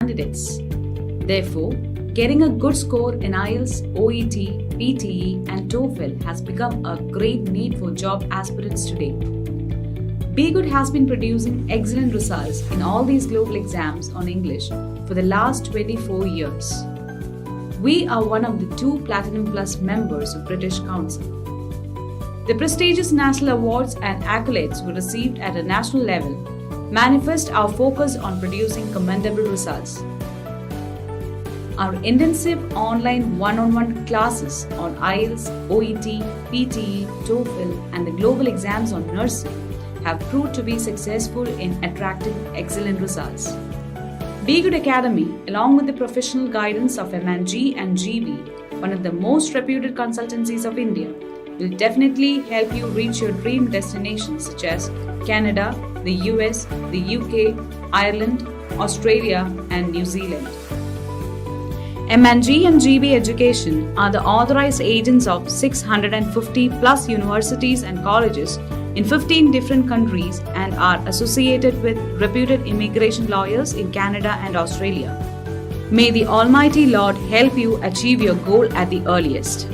candidates. Therefore, getting a good score in IELTS, OET, PTE and TOEFL has become a great need for job aspirants today. B-GHUD has been producing excellent results in all these global exams on English for the last 24 years. We are one of the 2 Platinum Plus members of British Council. The prestigious national awards and accolades we received at a national level manifest our focus on producing commendable results. Our intensive online one-on-one classes on IELTS, OET, PTE, TOEFL and the global exams on nursing have proved to be successful in attracting excellent results. B-GHUD Academy, along with the professional guidance of M&G and GB, one of the most reputed consultancies of India, will definitely help you reach your dream destinations such as Canada, the US, the UK, Ireland, Australia and New Zealand. M&G and GB Education are the authorized agents of 650 plus universities and colleges in 15 different countries and are associated with reputed immigration lawyers in Canada and Australia. May the Almighty Lord help you achieve your goal at the earliest.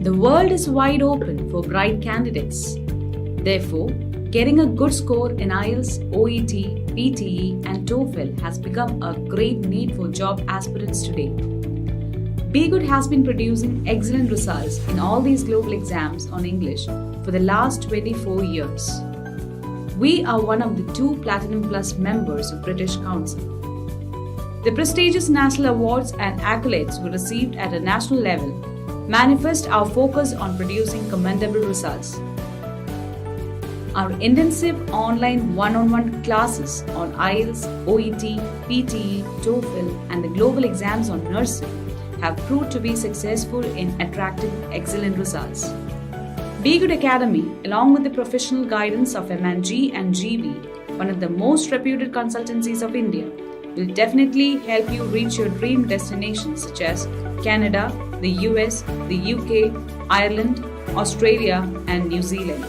The world is wide open for bright candidates. Therefore, getting a good score in IELTS, OET, PTE and TOEFL has become a great need for job aspirants today. B-GHUD has been producing excellent results in all these global exams on English for the last 24 years. We are one of the 2 Platinum Plus members of British Council. The prestigious national awards and accolades we received at a national level manifest our focus on producing commendable results. Our intensive online one-on-one classes on IELTS, OET, PTE, TOEFL and the global exams on nursing have proved to be successful in attracting excellent results. B-GHUD Academy, along with the professional guidance of M&G and GB, one of the most reputed consultancies of India, will definitely help you reach your dream destinations such as Canada, the US, the UK, Ireland, Australia and New Zealand.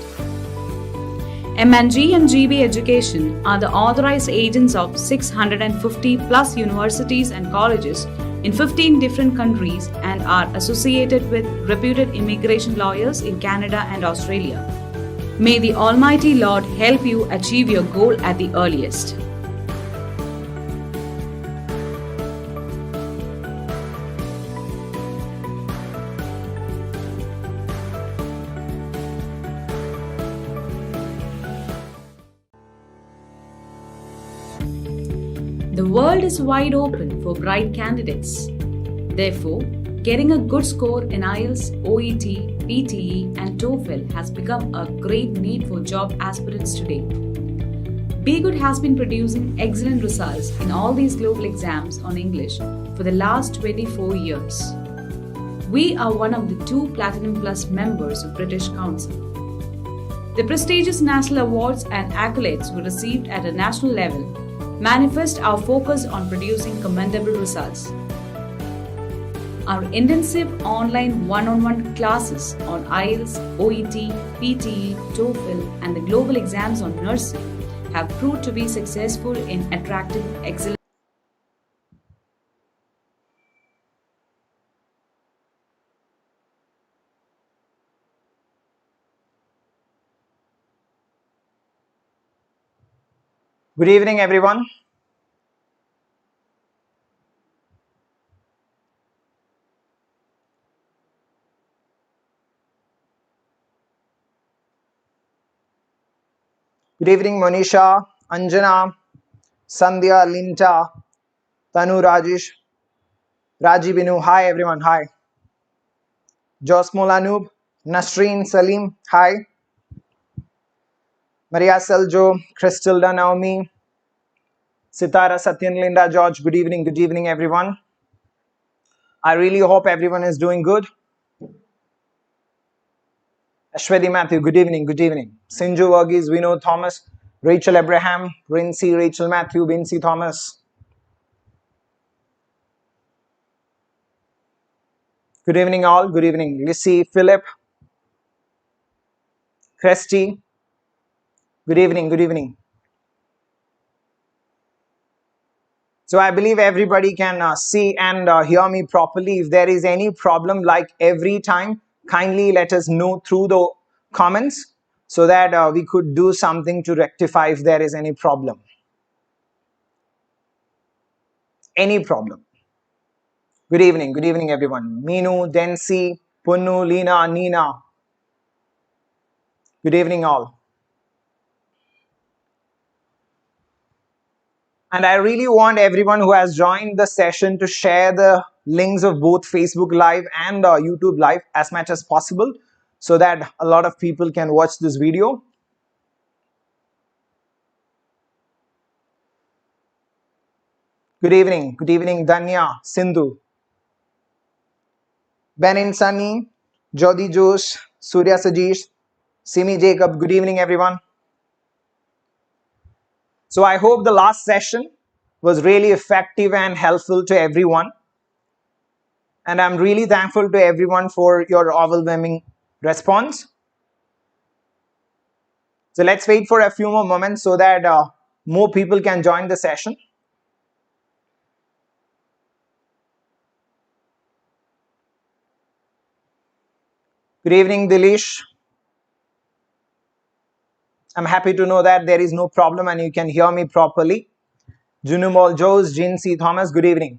M&G and GB Education are the authorized agents of 650 plus universities and colleges in 15 different countries and are associated with reputed immigration lawyers in Canada and Australia. May the Almighty Lord help you achieve your goal at the earliest. The world is wide open for bright candidates. Therefore, getting a good score in IELTS, OET, PTE and TOEFL has become a great need for job aspirants today. B-GHUD has been producing excellent results in all these global exams on English for the last 24 years. We are one of the 2 Platinum Plus members of British Council. The prestigious national awards and accolades we received at a national level manifest our focus on producing commendable results. Our intensive online one-on-one classes on IELTS, OET, PTE, TOEFL and the global exams on nursing have proved to be successful in attracting excellent. Good evening, everyone. Good evening, Monisha, Anjana, Sandhya, Linta, Tanu, Rajesh, Raji, Binu. Hi, everyone. Hi. Josmul Anub, Nasreen, Salim. Hi. Maria Seljo, Cristilda, Naomi, Sitara, Satyan, Linda, George. Good evening, everyone. I really hope everyone is doing good. Ashwadi Matthew, good evening. Sinju Varghese, Vinod Thomas, Rachel Abraham, Rincy, Rachel Matthew, Vincy Thomas, Good evening all. Good evening. Lissy, Philip, Christy. Good evening. Good evening. So I believe everybody can see and hear me properly. If there is any problem like every time, kindly let us know through the comments so that we could do something to rectify if there is any problem. Any problem. Good evening everyone. Meenu, Densi, Punnu, Leena, Nina. Good evening all. And I really want everyone who has joined the session to share the links of both Facebook Live and YouTube Live as much as possible so that a lot of people can watch this video. Good evening Danya, Sindhu, Benin Sunny, Jodi Josh, Surya Sajesh, Simi Jacob. Good evening everyone. So I hope the last session was really effective and helpful to everyone. And I'm really thankful to everyone for your overwhelming response. So let's wait for a few more moments so that more people can join the session. Good evening, Dilish. I'm happy to know that there is no problem and you can hear me properly. Junumol Joes, Jean C. Thomas, good evening.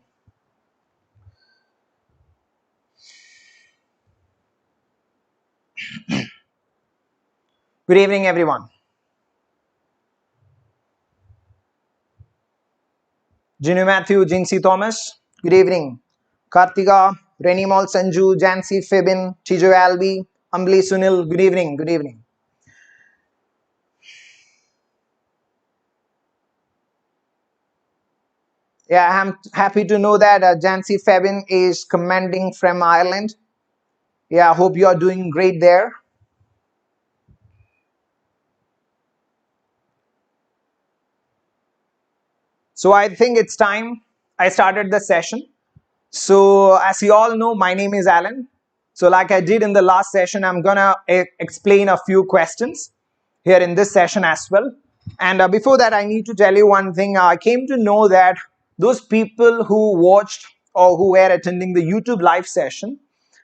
Good evening, everyone. Jinu Matthew, Jean C. Thomas, good evening. Kartika, Renimol Sanju, Jancy Fibin, Tijo Albi, Ambli Sunil, good evening, good evening. Yeah, I'm happy to know that Jancy Febin is commending from Ireland. Yeah, I hope you are doing great there. So I think it's time I started the session. So as you all know, my name is Alan. So like I did in the last session, I'm gonna explain a few questions here in this session as well. And before that, I need to tell you one thing. I came to know that those people who watched or who were attending the YouTube live session,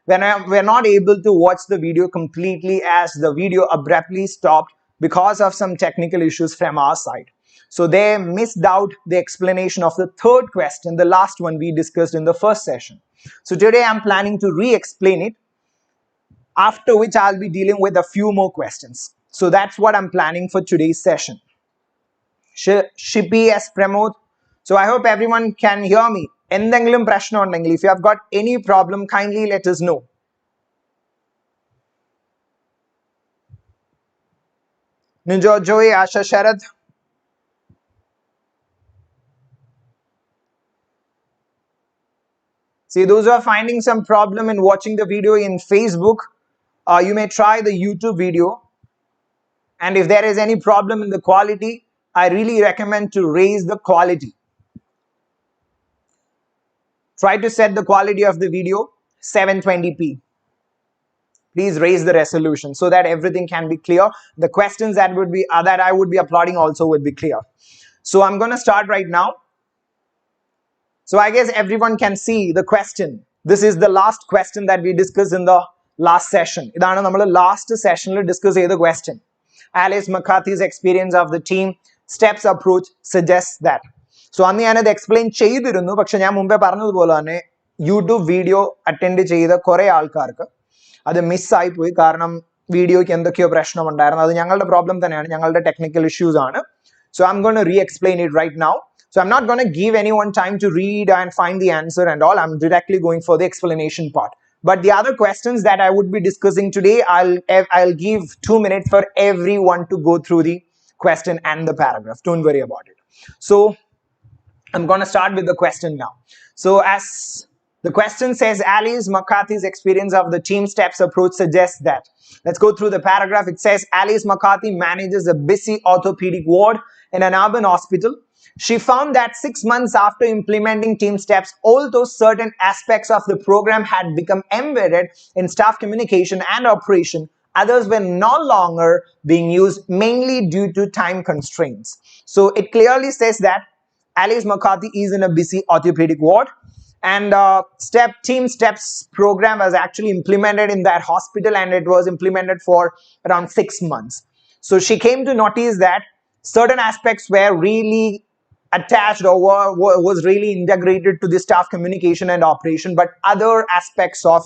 when we're not able to watch the video completely as the video abruptly stopped because of some technical issues from our side. So they missed out the explanation of the third question, the last one we discussed in the first session. So today I'm planning to re-explain it, after which I'll be dealing with a few more questions. So that's what I'm planning for today's session. Shippy S. Pramod. So I hope everyone can hear me. If you have got any problem, kindly let us know. Ninjo Joy, Asha Sharad. See, those who are finding some problem in watching the video in Facebook, you may try the YouTube video. And if there is any problem in the quality, I really recommend to raise the quality. Try to set the quality of the video 720p. Please raise the resolution so that everything can be clear. The questions that I would be uploading also would be clear. So I'm going to start right now. So I guess everyone can see the question. This is the last question that we discussed in the last session. Idana nammal last session lo discuss cheytha question. Alice McCarthy's experience of the team steps approach suggests that. So അന്ന് ഞാനത് explain ചെയ്തിരുന്നു. പക്ഷെ ഞാൻ മുമ്പേ പറഞ്ഞതുപോലെ തന്നെ YouTube video attend ചെയ്ത കുറെ ആൾക്കാർക്ക് അത് മിസ്സായി പോയി. കാരണം വീഡിയോയ്ക്ക് എന്തൊക്കെയോ പ്രശ്നമുണ്ടായിരുന്നു. അത് ഞങ്ങളുടെ പ്രോബ്ലം തന്നെയാണ്, ഞങ്ങളുടെ ടെക്നിക്കൽ ഇഷ്യൂസ് ആണ്. So I'm going to re-explain it right now. So I'm not going to give anyone time to read and find the answer and all. I'm directly going for the explanation part. But the other questions that I would be discussing today, I'll give 2 minutes for everyone to go through the question and the paragraph. Don't worry about it. So I'm going to start with the question now. So as the question says, Alice McCarthy's experience of the team steps approach suggests that. Let's go through the paragraph. It says, Alice McCarthy manages a busy orthopedic ward in an urban hospital. She found that 6 months after implementing team steps, although certain aspects of the program had become embedded in staff communication and operation, others were no longer being used, mainly due to time constraints. So it clearly says that Alice McCarthy is in a busy orthopedic ward, and team steps program was actually implemented in that hospital, and it was implemented for around 6 months. So she came to notice that certain aspects were really attached or was really integrated to the staff communication and operation, but other aspects of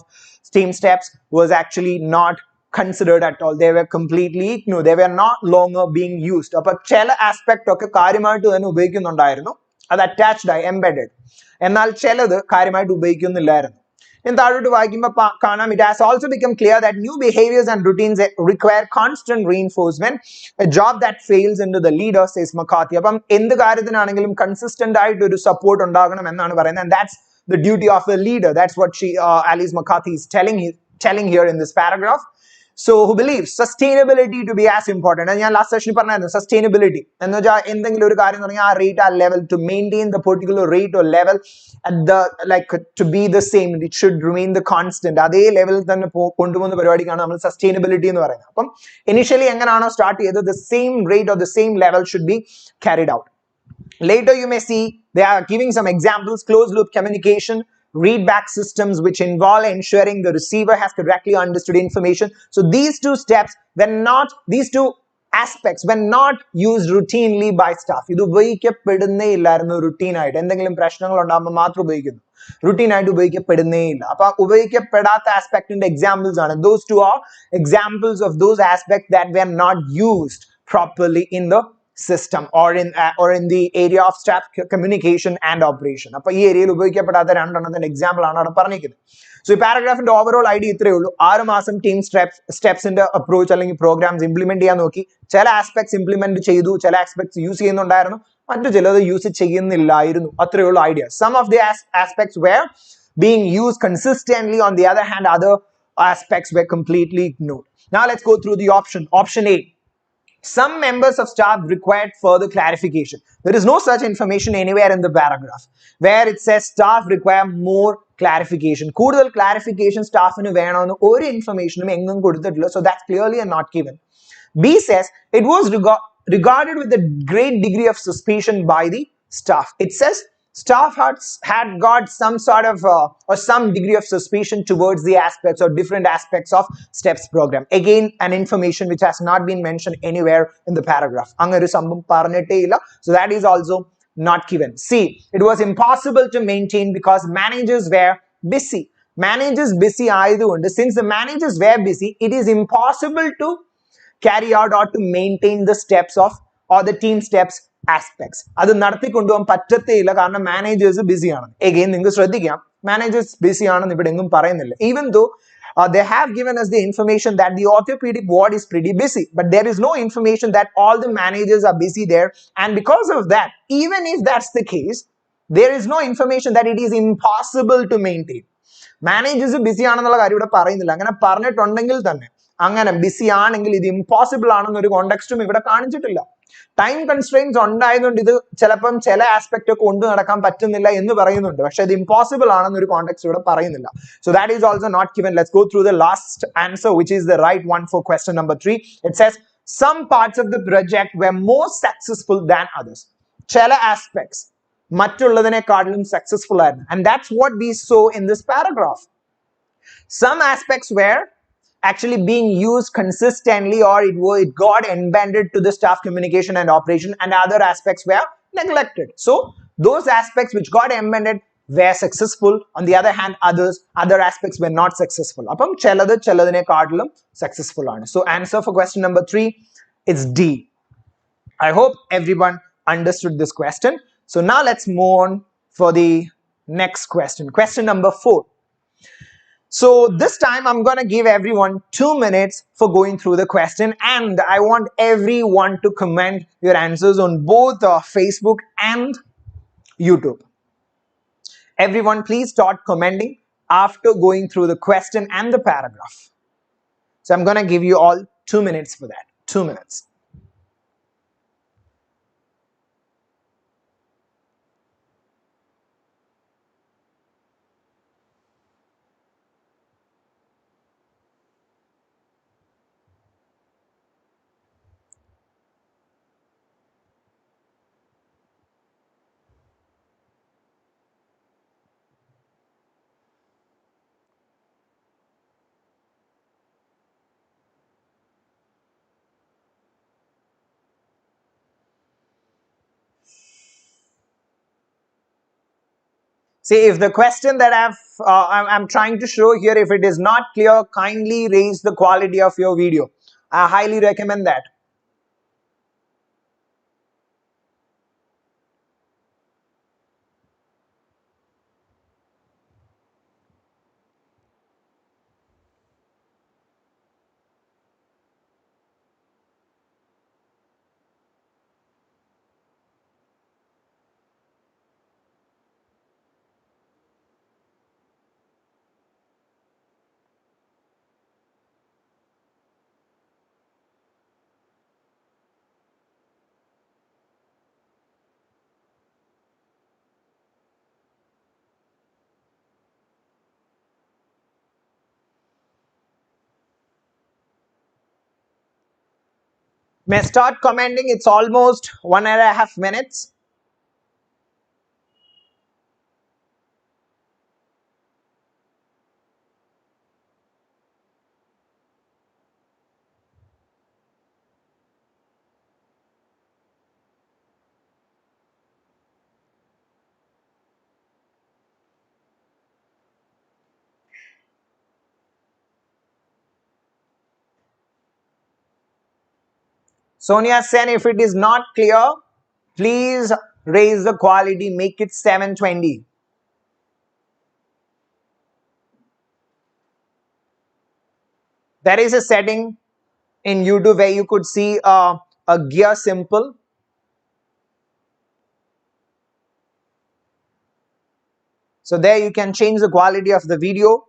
team steps was actually not considered at all. They were completely ignored. They were not longer being used. അപ്പോൾ ചില aspect ഒക്കെ കാര്യമായിട്ട് തന്നെ ഉപയോഗിക്കുന്നുണ്ടായിരുന്നു, അത് attached ആയി embedded, എന്നാൽ ചിലത് കാര്യമായിട്ട് ഉപയോഗിക്കുന്നില്ലായിരുന്നു. In താഴോട്ട് വായിക്കുമ്പോൾ കാണാം, it has also become clear that new behaviors and routines require constant reinforcement, a job that fails into the leader, says McCarthy. അപ്പം എന്ത് കാര്യത്തിനാണെങ്കിലും consistent ആയിട്ട് ഒരു support ഉണ്ടാകണം എന്നാണ് പറയുന്നത്, and that's the duty of a leader. That's what Alice McCarthy is telling here in this paragraph. So who believes sustainability to be as important? And last session പറഞ്ഞായിരുന്നു sustainability എന്ന് വെച്ചാൽ എന്തെങ്കിലും ഒരു കാര്യം തുടങ്ങി ആ rate ആ level, to maintain the particular rate or level at the to be the same, it should remain the constant, അതേ ലെവലിൽ തന്നെ കൊണ്ടുപോകുന്ന പരിപാടിക്കാണ് നമ്മൾ sustainability എന്ന് പറയുന്നത്. അപ്പം initially എങ്ങനെയാണോ സ്റ്റാർട്ട് ചെയ്തത്, the same rate or the same level should be carried out. Later you may see they are giving some examples: closed loop communication, readback systems which involve ensuring the receiver has correctly understood information. So these two aspects were not used routinely by staff. ഇത് ഉപയോഗിക്കപ്പെടുന്നേ ഇല്ലായിരുന്നു routine ആയിട്ട്. എന്തെങ്കിലും പ്രശ്നങ്ങൾ ഉണ്ടാകുമ്പോൾ മാത്രം ഉപയോഗിക്കുന്നു, routine ആയിട്ട് ഉപയോഗിക്കപ്പെടുന്നേ ഇല്ല. അപ്പോൾ ഉപയോഗിക്കപ്പെടാത്ത ആസ്പെക്റ്റിന്റെ എക്സാമ്പിൾസ് ആണ്. Those two are examples of those aspects that were not used properly in the system or in the area of staff communication and operation. അപ്പോൾ ഈ ഏരിയയിൽ ഉപയോഗിക്കപ്പെടാത്ത രണ്ടെണ്ണത്തിന്റെ എക്സാമ്പിൾ ആണ് അവിടെ പറഞ്ഞിരിക്കുന്നത്. സോ ഈ പാരഗ്രാഫിന്റെ ഓവറോൾ ഐഡിയ ഇത്രയേ ഉള്ളൂ. 6 മാസം ടീം സ്റ്റെപ്സിന്റെ അപ്രോച്ച് അല്ലെങ്കിൽ പ്രോഗ്രാംസ് ഇംപ്ലിമെന്റ് ചെയ്യാൻ നോക്കി. ചില ആസ്പെക്ട്സ് ഇംപ്ലിമെന്റ് ചെയ്തു, ചില ആസ്പെക്ട്സ് യൂസ് ചെയ്യുന്നുണ്ടായിരുന്നു, മറ്റു ചിലത് യൂസ് ചെയ്യുന്നില്ലായിരുന്നു. അത്രയേ ഉള്ളൂ idea. Some of the aspects were being used consistently. On the other hand, other aspects were completely ignored. Now let's go through the option A. Some members of staff required further clarification. There is no such information anywhere in the paragraph where it says staff require more clarification. കൂടുതൽ clarification staffന് വേണമെന്ന് ഒരു informationും എങ്ങും കൊടുത്തിട്ടില്ല. So that's clearly a not given. B says it was regarded with a great degree of suspicion by the staff. It says staff had got some sort of or some degree of suspicion towards the aspects or different aspects of steps program. Again, an information which has not been mentioned anywhere in the paragraph. Angaru sambam parnette illa. So that is also not given. See, it was impossible to maintain because managers were busy. Managers busy aayukonde, since the managers were busy, it is impossible to carry out or to maintain the steps of or the team steps aspects. അത് നടത്തിക്കൊണ്ടുപോകാൻ പറ്റത്തേയില്ല, കാരണം managers ബിസിയാണ്. Again നിങ്ങൾക്ക് ശ്രദ്ധിക്കാം, managers BC ആണെന്ന് ഇവിടെ എങ്ങും പറയുന്നില്ല. Even though they have given us the information that the orthopedic ward is pretty busy, but there is no information that all the managers are busy there. And because of that, even if that's the case, there is no information that it is impossible to maintain. Managers busy ആണെന്നുള്ള കാര്യം ഇവിടെ പറയുന്നില്ല. അങ്ങനെ പറഞ്ഞിട്ടുണ്ടെങ്കിൽ തന്നെ, അങ്ങനെ BC ആണെങ്കിൽ ഇത് ഇമ്പോസിബിൾ ആണെന്നൊരു കോണ്ടെക്സ്റ്റും ഇവിടെ കാണിച്ചിട്ടില്ല. ടൈം കൺസ്ട്രെയിൻസ് ഉണ്ടായതുകൊണ്ട് ഇത് ചിലപ്പം ചില ആസ്പെക്ട് ഒക്കെ കൊണ്ടു നടക്കാൻ പറ്റുന്നില്ല എന്ന് പറയുന്നുണ്ട്, പക്ഷെ ഇത് ഇമ്പോസിബിൾ ആണെന്നൊരു കോണ്ടെക്സ്റ്റ് ഇവിടെ പറയുന്നില്ല. So that is also not given. Let's go through the last answer which is the right one for question number 3. It says some parts of the project were more successful than others. ചില aspects മറ്റുള്ളതിനെക്കാട്ടിലും successful ആയിരുന്നു. And that's what we saw in this paragraph. Some aspects were actually being used consistently, or it got embedded to the staff communication and operation, and other aspects were neglected. So those aspects which got embedded were successful. On the other hand, other aspects were not successful. Appam cheladine kaadilum successful aanu. So answer for question number 3 is D. I hope everyone understood this question. So now let's move on for the next question. Question number 4. So this time I'm going to give everyone 2 minutes for going through the question, and I want everyone to comment your answers on both Facebook and YouTube. Everyone please start commenting after going through the question and the paragraph. So I'm going to give you all 2 minutes for that. 2 minutes. See, if the question that I'm trying to show here, if it is not clear, kindly raise the quality of your video. I highly recommend that. May I start commenting? It's almost 1.5 minutes. Sonia Sen, if it is not clear, please raise the quality, make it 720. There is a setting in YouTube where you could see a gear symbol. So there you can change the quality of the video.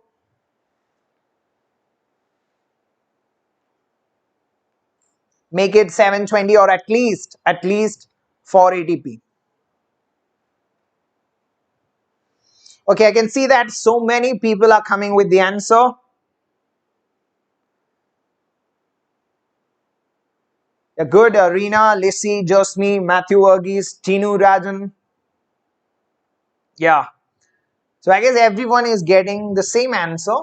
Make it 720 or at least 480p. Okay, I can see that so many people are coming with the answer. Yeah, good. Reena, Lissy, Josmi, Matthew Verghese, Tinu Rajan. Yeah. So I guess everyone is getting the same answer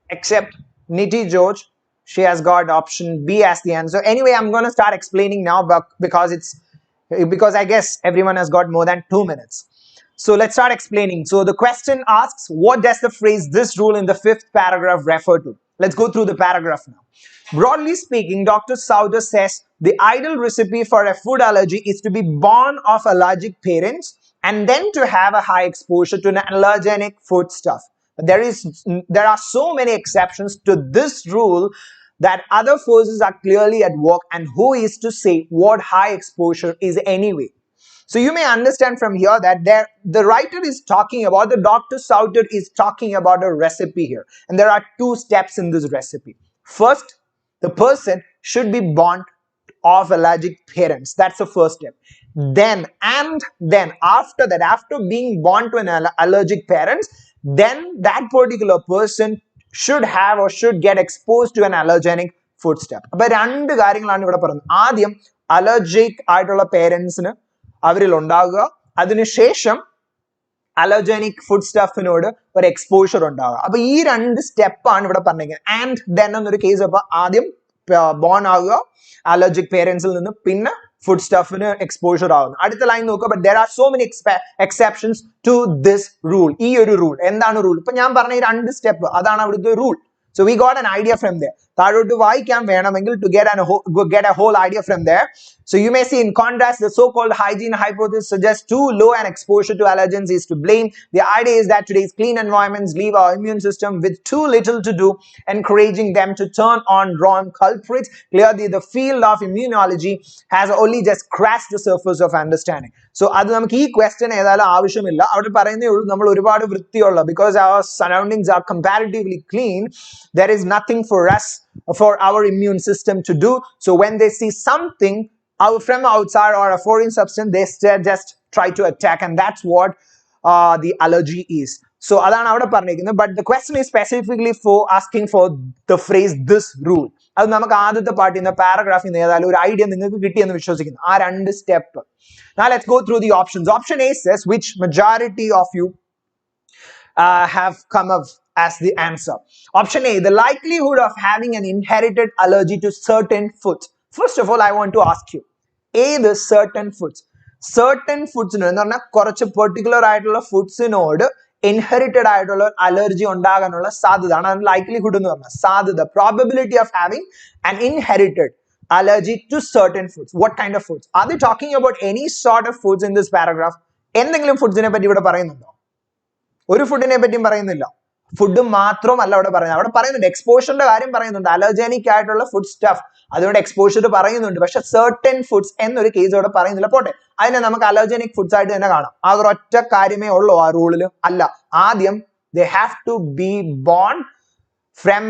except Niti George. She has got option B as the answer. Anyway, I'm going to start explaining now because I guess everyone has got more than 2 minutes. So let's start explaining. So the question asks, what does the phrase "this rule" in the 5th paragraph refer to? Let's go through the paragraph now. Broadly speaking, Dr. Sauder says the ideal recipe for a food allergy is to be born of allergic parents and then to have a high exposure to an allergenic foodstuff. There are so many exceptions to this rule that other forces are clearly at work, and who is to say what high exposure is anyway? So you may understand from here that the writer is talking about, the Dr. Sauter is talking about a recipe here. And there are 2 steps in this recipe. First, the person should be born of allergic parents. That's the first step. Then after that, after being born to an allergic parents, then that particular person should have or should get exposed to an allergenic foodstuff. അപ്പോൾ 2 കാര്യങ്ങളാണ് ഇവിടെ പറയുന്നത്. ആദ്യം allergic ആയിട്ടുള്ള പേരൻസിന് അവരിൽ ഉണ്ടാകുക, അതിനുശേഷം allergenic food സ്റ്റഫിനോട് ഒരു എക്സ്പോഷർ ഉണ്ടാവുക. അപ്പൊ ഈ 2 സ്റ്റെപ്പാണ് ഇവിടെ പറഞ്ഞിരിക്കുന്നത്. ആൻഡ് ദെൻ എന്നൊരു കേസ്, അപ്പൊ ആദ്യം ബോൺ ആവുക അലർജിക് പേരൻസിൽ നിന്ന്, പിന്നെ ഫുഡ് സ്റ്റഫിന് എക്സ്പോഷർ ആവുന്നു. അടുത്ത ലൈൻ നോക്കുക. But there are so many exceptions to this rule. ഈ ഒരു റൂൾ എന്താണ് റൂൾ? ഇപ്പൊ ഞാൻ പറഞ്ഞ ഈ 2 സ്റ്റെപ്പ് അതാണ് അവിടുത്തെ rule. So we got an idea from there. താഴോട്ട് വായിക്കാം വേണമെങ്കിൽ to get a whole idea from there. So you may see, in contrast, the so-called hygiene hypothesis suggests too low an exposure to allergens is to blame. The idea is that today's clean environments leave our immune system with too little to do, encouraging them to turn on wrong culprits. Clearly, the field of immunology has only just scratched the surface of understanding. So അത് നമുക്ക് ഈ question ഏതായാലും ആവശ്യമില്ല. അവിടെ പറയുന്നേ ഉള്ളൂ നമ്മൾ ഒരുപാട് വൃത്തിയുള്ള, because our surroundings are comparatively clean, there is nothing for us, for our immune system to do. So when they see something from outside or a foreign substance, they just try to attack, and that's what the allergy is. So adana avada parnekkunnu. But the question is specifically for asking for the phrase "this rule." അത് നമുക്ക് ആദ്യത്തെ part in പാരഗ്രാഫിൽ നിന്ന് ഏതായാലും ഒരു idea നിങ്ങൾക്ക് കിട്ടിയെന്ന് വിശ്വസിക്കുന്നു. ആ 2 step. Now let's go through the options. Option A says, which majority of you have come up as the answer. Option A, the likelihood of having an inherited allergy to certain foods. First of all, I want to ask you, A, the certain foods. certain foods എന്ന് പറഞ്ഞാൽ കുറച്ച് particular ആയിട്ടുള്ള ഫുഡ്സിനോട് inherited ആയിട്ടുള്ള allergy ഉണ്ടാകാനുള്ള സാധ്യത ആണ് likelihood എന്ന് പറഞ്ഞാൽ സാധ്യത probability of having an inherited allergy to certain foods. What kind of foods? Are they talking about any sort of foods in this paragraph? എന്തെങ്കിലും ഫുഡ്സിനെ പറ്റി ഇവിടെ പറയുന്നുണ്ടോ? ഒരു ഫുഡിനെ പറ്റിയും പറയുന്നില്ല. ഫുഡ് മാത്രമല്ല അവിടെ പറയുന്നത്. അവിടെ പറയുന്നുണ്ട് എക്സ്പോഷറിന്റെ കാര്യം പറയുന്നുണ്ട്. അലർജനിക് ആയിട്ടുള്ള ഫുഡ് സ്റ്റഫ് അതുകൊണ്ട് എക്സ്പോഷർ പറയുന്നുണ്ട്. പക്ഷെ certain ഫുഡ്സ് എന്നൊരു കേസ് അവിടെ പറയുന്നില്ല. പോട്ടെ, അതിനെ നമുക്ക് അലർജനിക് ഫുഡ്സ് ആയിട്ട് തന്നെ കാണാം. ആ ഒരൊറ്റ കാര്യമേ ഉള്ളൂ ആ റൂളിൽ. അല്ല, ആദ്യം they have to be born from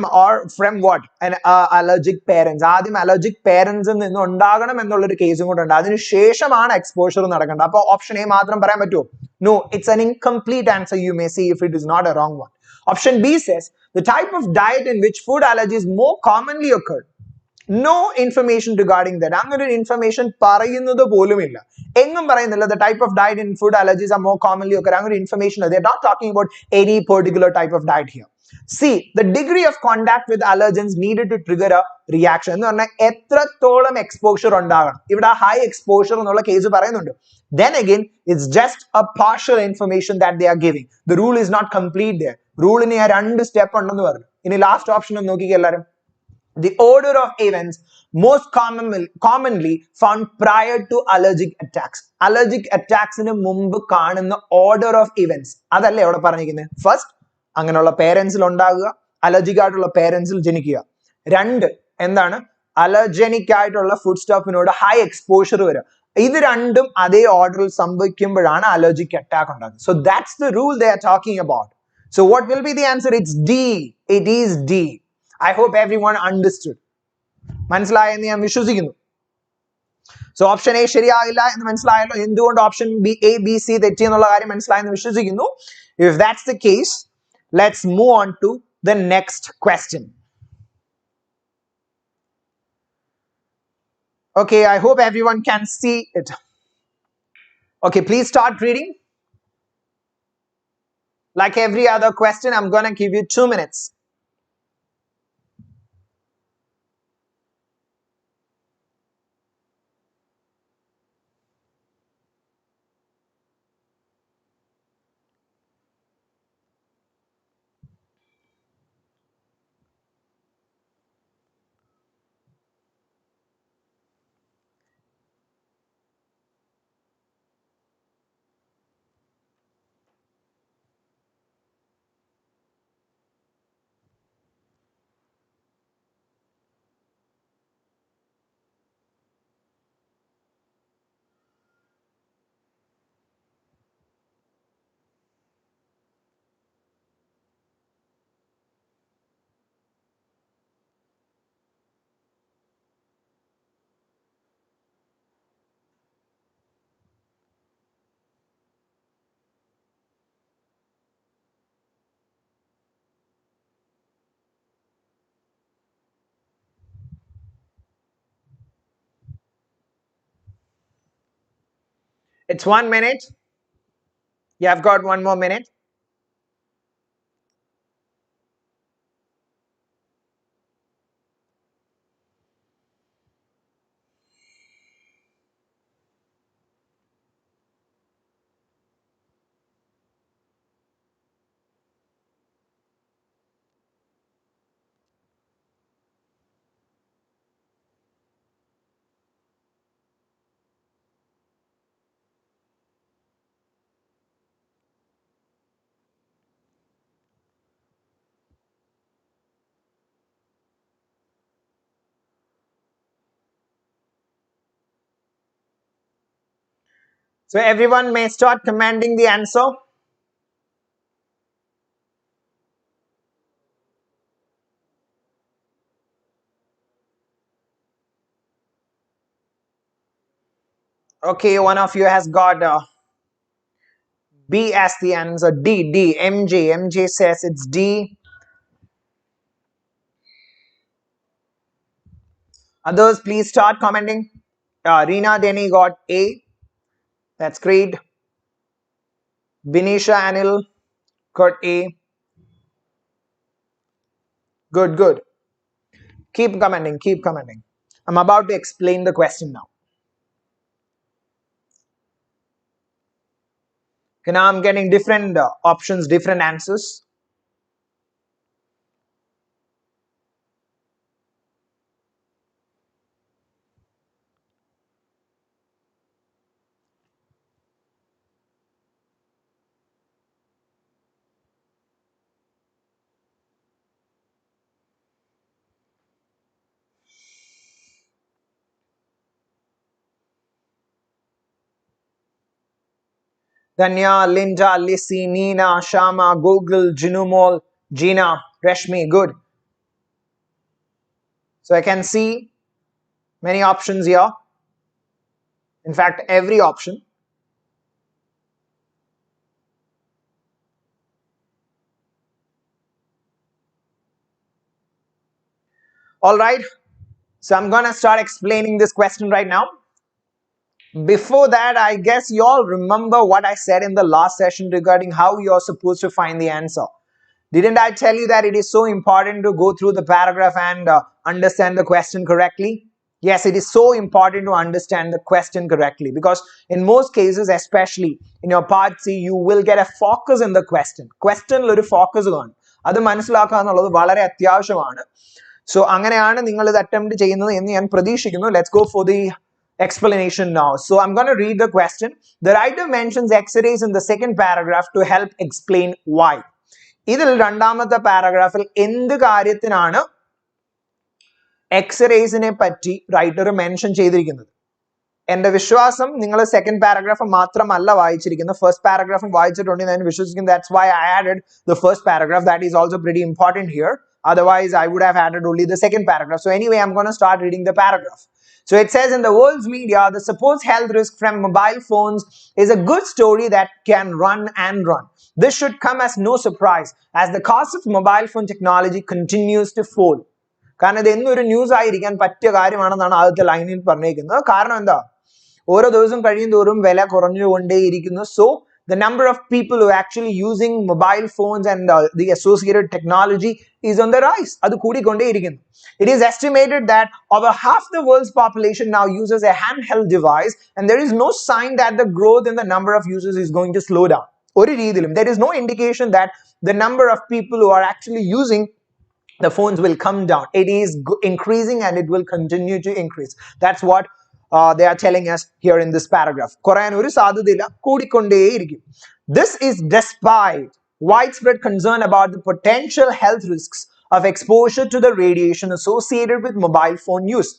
what? An allergic parents. ആദ്യം allergic parents നിന്ന് ഉണ്ടാകണം എന്നുള്ളൊരു കേസും കൂടെ ഉണ്ട്. അതിനുശേഷമാണ് എക്സ്പോഷർ നടക്കേണ്ടത്. അപ്പോൾ ഓപ്ഷൻ എ മാത്രം പറയാൻ പറ്റുമോ? No, it's an incomplete answer. You may see if it is not a wrong one. Option B says the type of diet in which food allergies more commonly occur. No information regarding that. അങ്ങനെ ഒരു information പറയുന്നത് പോലുമില്ല. എങ്ങും പറയുന്നില്ല the type of diet in food allergies are more commonly occur. അങ്ങനെ ഒരു information. They are not talking about any particular type of diet here. C, the degree of contact with allergens needed to trigger a reaction. എന്ന് പറഞ്ഞാൽ എത്രത്തോളം exposure ഉണ്ടാകണം. ഇവിടെ high exposure എന്നുള്ള case പറയുന്നുണ്ട്. Then again, it's just a partial information that they are giving. The rule is not complete there. റൂളിന് ആ രണ്ട് step ഉണ്ടെന്ന് പറഞ്ഞു. ഇനി ലാസ്റ്റ് ഓപ്ഷൻ ഒന്ന് നോക്കിക്കേ എല്ലാവരും. The order of events most commonly found prior to allergic attacks. Allergic attacks ന് മുമ്പ് കാണുന്ന order of events അതല്ലേ അവിടെ പറഞ്ഞിരിക്കുന്നത്. ഫസ്റ്റ്, അങ്ങനെയുള്ള പേരൻസിൽ ഉണ്ടാകുക, അലർജിക് ആയിട്ടുള്ള പേരൻസിൽ ജനിക്കുക. രണ്ട്, എന്താണ്, അലർജനിക് ആയിട്ടുള്ള ഫുഡ് സ്റ്റഫിനോട് ഹൈ എക്സ്പോഷർ വരിക. ഇത് രണ്ടും അതേ ഓർഡറിൽ സംഭവിക്കുമ്പോഴാണ് അലർജിക് അറ്റാക്ക് ഉണ്ടാകുന്നത്. So that's the rule they are talking about. So what will be the answer? It's D. It is D. I hope everyone understood. മനസ്സിലായെന്ന് ഞാൻ വിശ്വസിക്കുന്നു. സോ ഓപ്ഷൻ എ ശരിയാകില്ല എന്ന് മനസ്സിലായല്ലോ. എന്തുകൊണ്ട് option B, A, B, C തെറ്റി എന്നുള്ള കാര്യം മനസ്സിലായെന്ന് വിശ്വസിക്കുന്നു. If that's the case, let's move on to the next question. Okay, I hope everyone can see it. Okay, please start reading. Like every other question, I'm going to give you 2 minutes. It's 1 minute. You have got 1 more minute. So everyone may start commenting the answer. Okay, one of you has got B as the answer. D. MJ says it's D. Others, please start commenting. Reena Denny got A. That's great. Binisha Anil got A. Good. Keep commenting. I'm about to explain the question now. Okay, now I'm getting different options, different answers. Danya, Linda, Lissy, Nina, Shama, Google, Jinumol, Gina, Reshmi, good. So I can see many options here. In fact, every option. All right. So I'm going to start explaining this question right now. Before that, I guess you all remember what I said in the last session regarding how you're supposed to find the answer. Didn't I tell you that it is so important to go through the paragraph and understand the question correctly? Yes, it is so important to understand the question correctly because in most cases, especially in your part C, you will get a focus in the question. Question ഒരു focus കാണും. അത് മനസ്സിലാക്കുക എന്നുള്ളത് വളരെ അത്യാവശ്യമാണ്. So അങ്ങനെയാണ് നിങ്ങൾ ഇത് attempt ചെയ്യുന്നത് എന്ന് ഞാൻ പ്രതീക്ഷിക്കുന്നു. Let's go for the explanation now. So I'm going to read the question. The writer mentions X-rays in the second paragraph to help explain why. ഇതിൽ രണ്ടാമത്തെ പാരഗ്രാഫിൽ എന്ത് കാര്യത്തിനാണ് എക്സ്റേസിനെ പറ്റി റൈറ്റർ മെൻഷൻ ചെയ്തിരിക്കുന്നത്? എന്റെ വിശ്വാസം നിങ്ങൾ സെക്കൻഡ് പാരഗ്രാഫ് മാത്രമല്ല വായിച്ചിരിക്കുന്നത്, ഫസ്റ്റ് പാരഗ്രാഫും വായിച്ചിട്ടുണ്ട് ഞാൻ വിശ്വസിക്കുന്നു. That's why I added the first paragraph. That is also pretty important here. Otherwise, I would have added only the second paragraph. So anyway, I'm going to start reading the paragraph. So it says, in the world's media, the supposed health risk from mobile phones is a good story that can run and run. This should come as no surprise as the cost of mobile phone technology continues to fall. കാരണം ഇത് എന്നൊരു news ആയിരിക്കാൻ പറ്റിയ കാര്യമാണെന്നാണ് ആദ്യത്തെ ലൈനിൽ പറഞ്ഞേക്കുന്നത്. കാരണം എന്താ? ഓരോ ദിവസം കഴിയും തോറും വില കുറഞ്ഞുകൊണ്ടേയിരിക്കുന്നു. So the number of people who are actually using mobile phones and the associated technology is on the rise. അത് കൂടിക്കൊണ്ടേയിരിക്കുന്നു. It is estimated that over half the world's population now uses a handheld device and there is no sign that the growth in the number of users is going to slow down. ഒരു രീതിയിലും there is no indication that the number of people who are actually using the phones will come down. It is increasing and it will continue to increase. That's what they are telling us here in this paragraph. This is despite widespread concern about the potential health risks of exposure to the radiation associated with mobile phone use.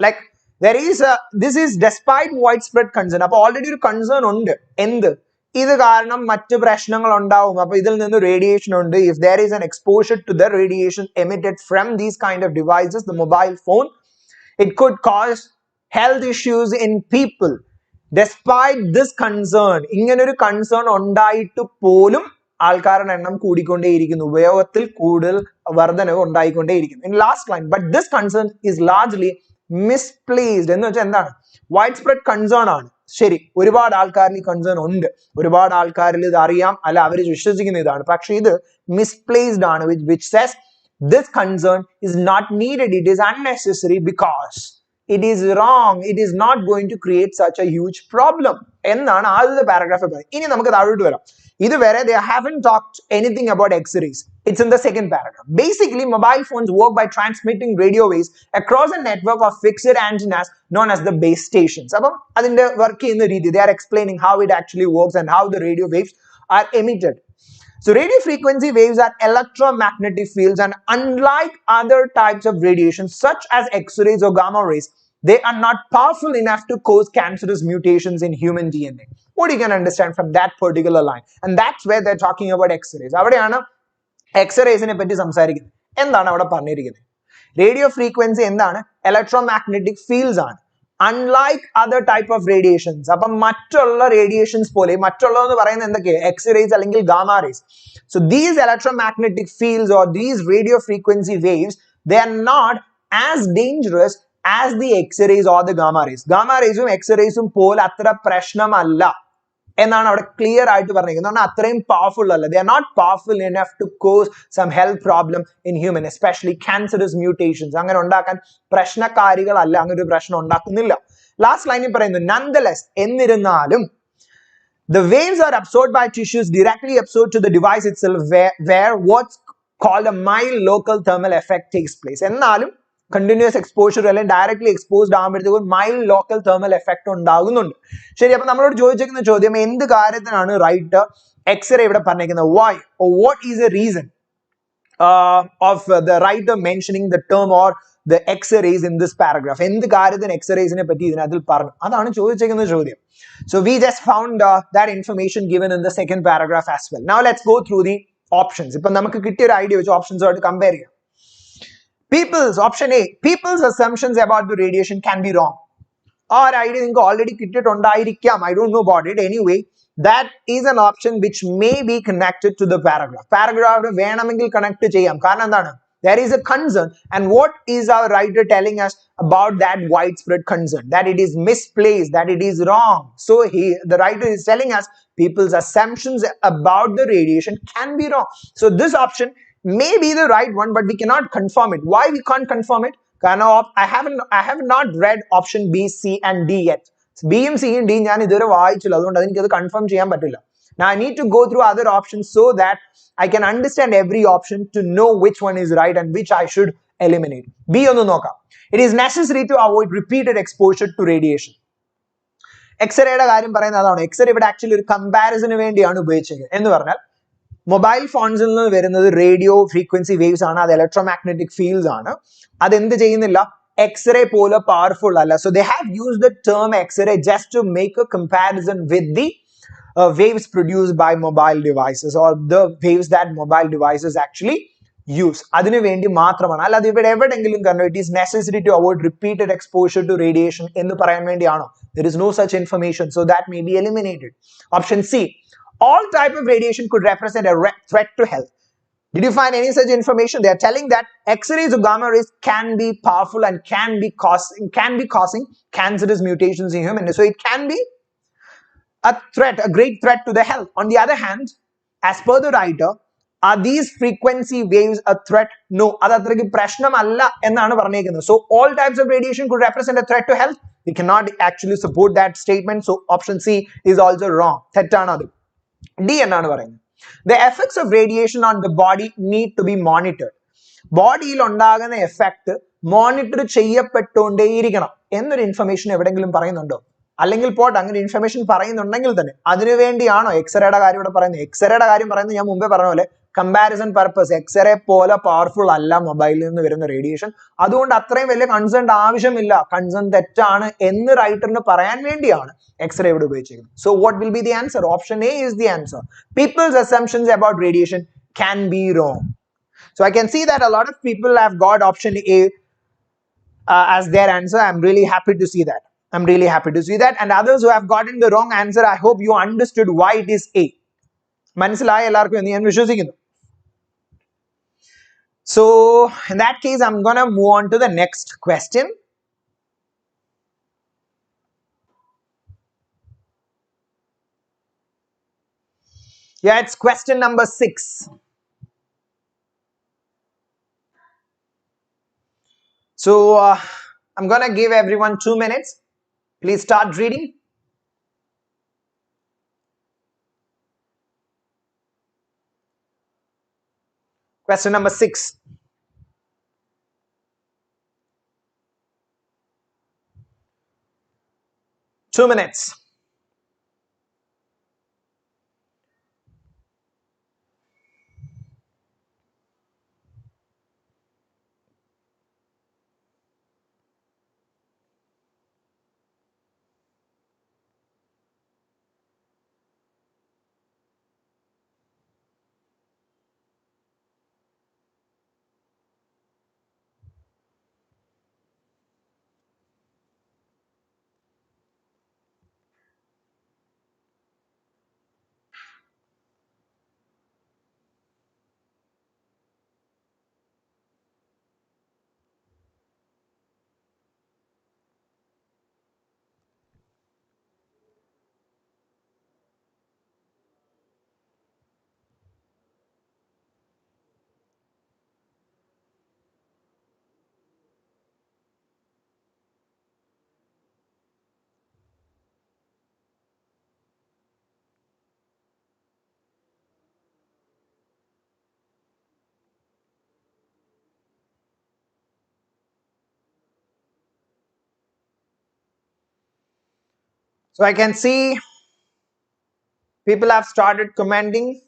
Like there is this is despite widespread concern. Already a concern ഉണ്ട്. എന്ത്? ഇത് കാരണം മറ്റ് പ്രശ്നങ്ങൾ ഉണ്ടാവും. അപ്പോൾ ഇതിൽ നിന്ന് റേഡിയേഷൻ ഉണ്ട്. If there is an exposure to the radiation emitted from these kind of devices, the mobile phone, it could cause health issues in people. Despite this concern, ഇങ്ങനൊരു കൺസേൺ ഉണ്ടായിട്ട് പോലും ആൾക്കാരുടെ എണ്ണം കൂടിക്കൊണ്ടേയിരിക്കുന്നു. ഉപയോഗത്തിൽ കൂടുതൽ വർധനവ് ഉണ്ടായിക്കൊണ്ടേയിരിക്കുന്നു. In last line, but this concern is largely misplaced. എന്ന് വെച്ചാൽ എന്താണ്? വൈഡ് കൺസേൺ ആണ്. ശരി, ഒരുപാട് ആൾക്കാരിൽ കൺസേൺ ഉണ്ട്, ഒരുപാട് ആൾക്കാരിൽ ഇത് അറിയാം, അല്ല അവർ വിശ്വസിക്കുന്ന ഇതാണ്. പക്ഷെ ഇത് മിസ്പ്ലേസ്ഡ് ആണ്, which says this concern is not needed, it is unnecessary because it is wrong, it is not going to create such a huge problem എന്നാണ് ആദ്യത്തെ പാരഗ്രാഫ് പറയുന്നത്. ഇനി നമുക്ക് താഴോട്ട് വരാം. ഇതുവരെ they haven't talked anything about X-rays. It's in the second paragraph. Basically, mobile phones work by transmitting radio waves across a network of fixed antennas known as the base stations. അപ്പം അതിന്റെ work ചെയ്യുന്ന രീതി, they are explaining how it actually works and how the radio waves are emitted. So radio frequency waves are electromagnetic fields, and unlike other types of radiation such as X-rays or gamma rays, they are not powerful enough to cause cancerous mutations in human DNA. What you can understand from that particular line, and that's where they're talking about X-rays. അവിടെയാണ് എക്സ്റേസിനെ പറ്റി സംസാരിക്കുന്നത്. എന്താണ് അവിടെ പറഞ്ഞിരിക്കുന്നത്? Radio frequency എന്താണ്? Electromagnetic fields ആണ്. Unlike other type of radiations, അപ്പം മറ്റുള്ള റേഡിയേഷൻസ് പോലെ, മറ്റുള്ളതെന്ന് പറയുന്നത് എന്തൊക്കെയാണ്? എക്സ്റേസ് അല്ലെങ്കിൽ gamma rays. So these electromagnetic fields or these radio frequency waves, they are not as dangerous as the X-rays or the gamma rays. Gamma raysum X-raysum പോലെ അത്ര പ്രശ്നമല്ല എന്നാണ് അവിടെ ക്ലിയർ ആയിട്ട് പറഞ്ഞിരിക്കുന്നത്. അത്രയും പവർഫുൾ അല്ല. They are not powerful enough to cause some health problem in human, especially cancerous mutations. അങ്ങനെ ഉണ്ടാക്കാൻ പ്രശ്നകാരികളല്ല, അങ്ങനെ ഒരു പ്രശ്നം ഉണ്ടാക്കുന്നില്ല. ലാസ്റ്റ് ലൈനിൽ പറയുന്നു nonetheless, എന്നിരുന്നാലും The waves are absorbed by tissues directly absorbed to the device itself where what's called a mild local thermal effect takes place. എന്നാലും continuous exposure അല്ലെങ്കിൽ directly exposed ആകുമ്പോഴത്തേക്കും ഒരു mild local thermal effect ഉണ്ടാകുന്നുണ്ട്. ശരി, അപ്പോൾ നമ്മളോട് ചോദിച്ചിരിക്കുന്ന ചോദ്യം എന്ത് കാര്യത്തിനാണ് റൈറ്റ് എക്സ്റേ ഇവിടെ പറഞ്ഞിരിക്കുന്നത്? Why or what is the reason of the writer mentioning the term or the X-rays in this paragraph? എന്ത് കാര്യത്തിന് X-rays നെ പറ്റി ഇതിനകത്ത് പറഞ്ഞു? അതാണ് ചോദിച്ചിരിക്കുന്ന ചോദ്യം. So we just found that information given in the second paragraph as well. Now let's go through the options. ഇപ്പൊ നമുക്ക് കിട്ടിയ ഒരു ഐഡിയ വെച്ച് ഓപ്ഷൻസ് ആയിട്ട് കമ്പയർ ചെയ്യാം. Option A, people's assumptions about the radiation can be wrong. ആ ഒരു idea നിങ്ങൾക്ക് already കിട്ടിയിട്ടുണ്ടായിരിക്കാം. I don't know about it. Anyway, that is an option which may be connected to the paragraph. Paragraph വേണമെങ്കിൽ connect ചെയ്യാം. കാരണം എന്താണ്? There is a concern, and what is our writer telling us about that widespread concern? That it is misplaced, that it is wrong. So the writer is telling us people's assumptions about the radiation can be wrong. So this option may be the right one, but we cannot confirm it. Why we can't confirm it? Because I have not read option B, C, and D yet. B, C, and D ഞാൻ ഇതുവരെ വായിച്ചില്ല, അതുകൊണ്ട് എനിക്കത് confirm ചെയ്യാൻ പറ്റില്ല. Now I need to go through other options so that I can understand every option to know which one is right and which I should eliminate. B ഒന്ന് നോക്കാം. It is necessary to avoid repeated exposure to radiation. എക്സ്റേയുടെ കാര്യം പറയുന്നത് അതാണ്. X-ray ഇവിടെ actually ഒരു കമ്പാരിസന് വേണ്ടിയാണ് ഉപയോഗിച്ചത്. എന്ന് പറഞ്ഞാൽ മൊബൈൽ ഫോൺസിൽ നിന്ന് വരുന്നത് റേഡിയോ ഫ്രീക്വൻസി വേവ്സ് ആണ്, അത് ഇലക്ട്രോമാഗ്നറ്റിക് ഫീൽഡ്സ് ആണ്. അതെന്ത് ചെയ്യുന്നില്ല, എക്സ്റേ പോലെ പവർഫുൾ അല്ല. So they have used the term X-ray just to make a comparison with the waves produced by mobile devices or the waves that mobile devices actually use. അതിനു വേണ്ടി മാത്രമാണ്, അല്ലാതെ ഇവിടെ എവിടെയെങ്കിലും കാരണം it is necessary to avoid repeated exposure to radiation എന്ന് പറയാൻ വേണ്ടിയാണോ? There is no such information, so that may be eliminated. Option C, all type of radiation could represent a threat to health. Did you find any such information? They are telling that X-rays or gamma rays can be powerful and can be causing cancerous mutations in humans. So it can be a threat, a great threat to the health. On the other hand, as per the writer, are these frequency waves a threat? No. അത്രയ്ക്ക് പ്രശ്നമല്ല എന്നാണ് പറഞ്ഞിരിക്കുന്നത്. So all types of radiation could represent a threat to health. We cannot actually support that statement. So option C is also wrong. തെറ്റാണ് അത്. D എന്നാണ് പറയുന്നത്. The effects of radiation on the body need to be monitored. ബോഡിയിൽ ഉണ്ടാകുന്ന effect monitor ചെയ്യപ്പെട്ടുകൊണ്ടേയിരിക്കണം എന്നൊരു information എവിടെയെങ്കിലും പറയുന്നുണ്ടോ? അല്ലെങ്കിൽ പോട്ടെ, അങ്ങനെ ഇൻഫർമേഷൻ പറയുന്നുണ്ടെങ്കിൽ തന്നെ അതിനുവേണ്ടിയാണോ എക്സ്റേയുടെ കാര്യം ഇവിടെ പറയുന്നത്? എക്സ്റേയുടെ കാര്യം പറയുന്നത് ഞാൻ മുമ്പേ പറഞ്ഞ പോലെ കമ്പാരിസൺ പർപ്പസ്. എക്സ്റേ പോലെ പവർഫുൾ അല്ല മൊബൈലിൽ നിന്ന് വരുന്ന റേഡിയേഷൻ, അതുകൊണ്ട് അത്രയും വലിയ കൺസേൺ ആവശ്യമില്ല, കൺസേൺ തെറ്റാണ് എന്ന് റൈറ്ററിന് പറയാൻ വേണ്ടിയാണ് എക്സ്റേ ഇവിടെ ഉപയോഗിച്ചിരിക്കുന്നത്. So what will be the answer? Option A is the answer. People's assumptions about radiation can be wrong. So I can see that a lot of people have got option A as their answer. I'm really happy to see that. And others who have gotten the wrong answer, I hope you understood why it is A. മനസ്സിലായ എല്ലാവർക്കും എന്ന് ഞാൻ വിശ്വസിക്കുന്നു. So in that case, I'm gonna move on to the next question. Yeah, it's question number 6. So I'm gonna give everyone 2 minutes. Please start reading. Question number 6. Two minutes. So I can see people have started commenting.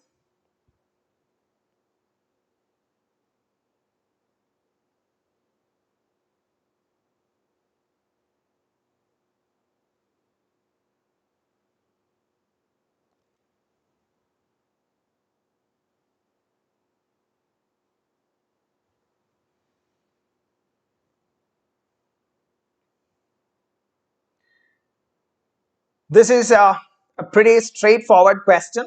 This is a pretty straightforward question.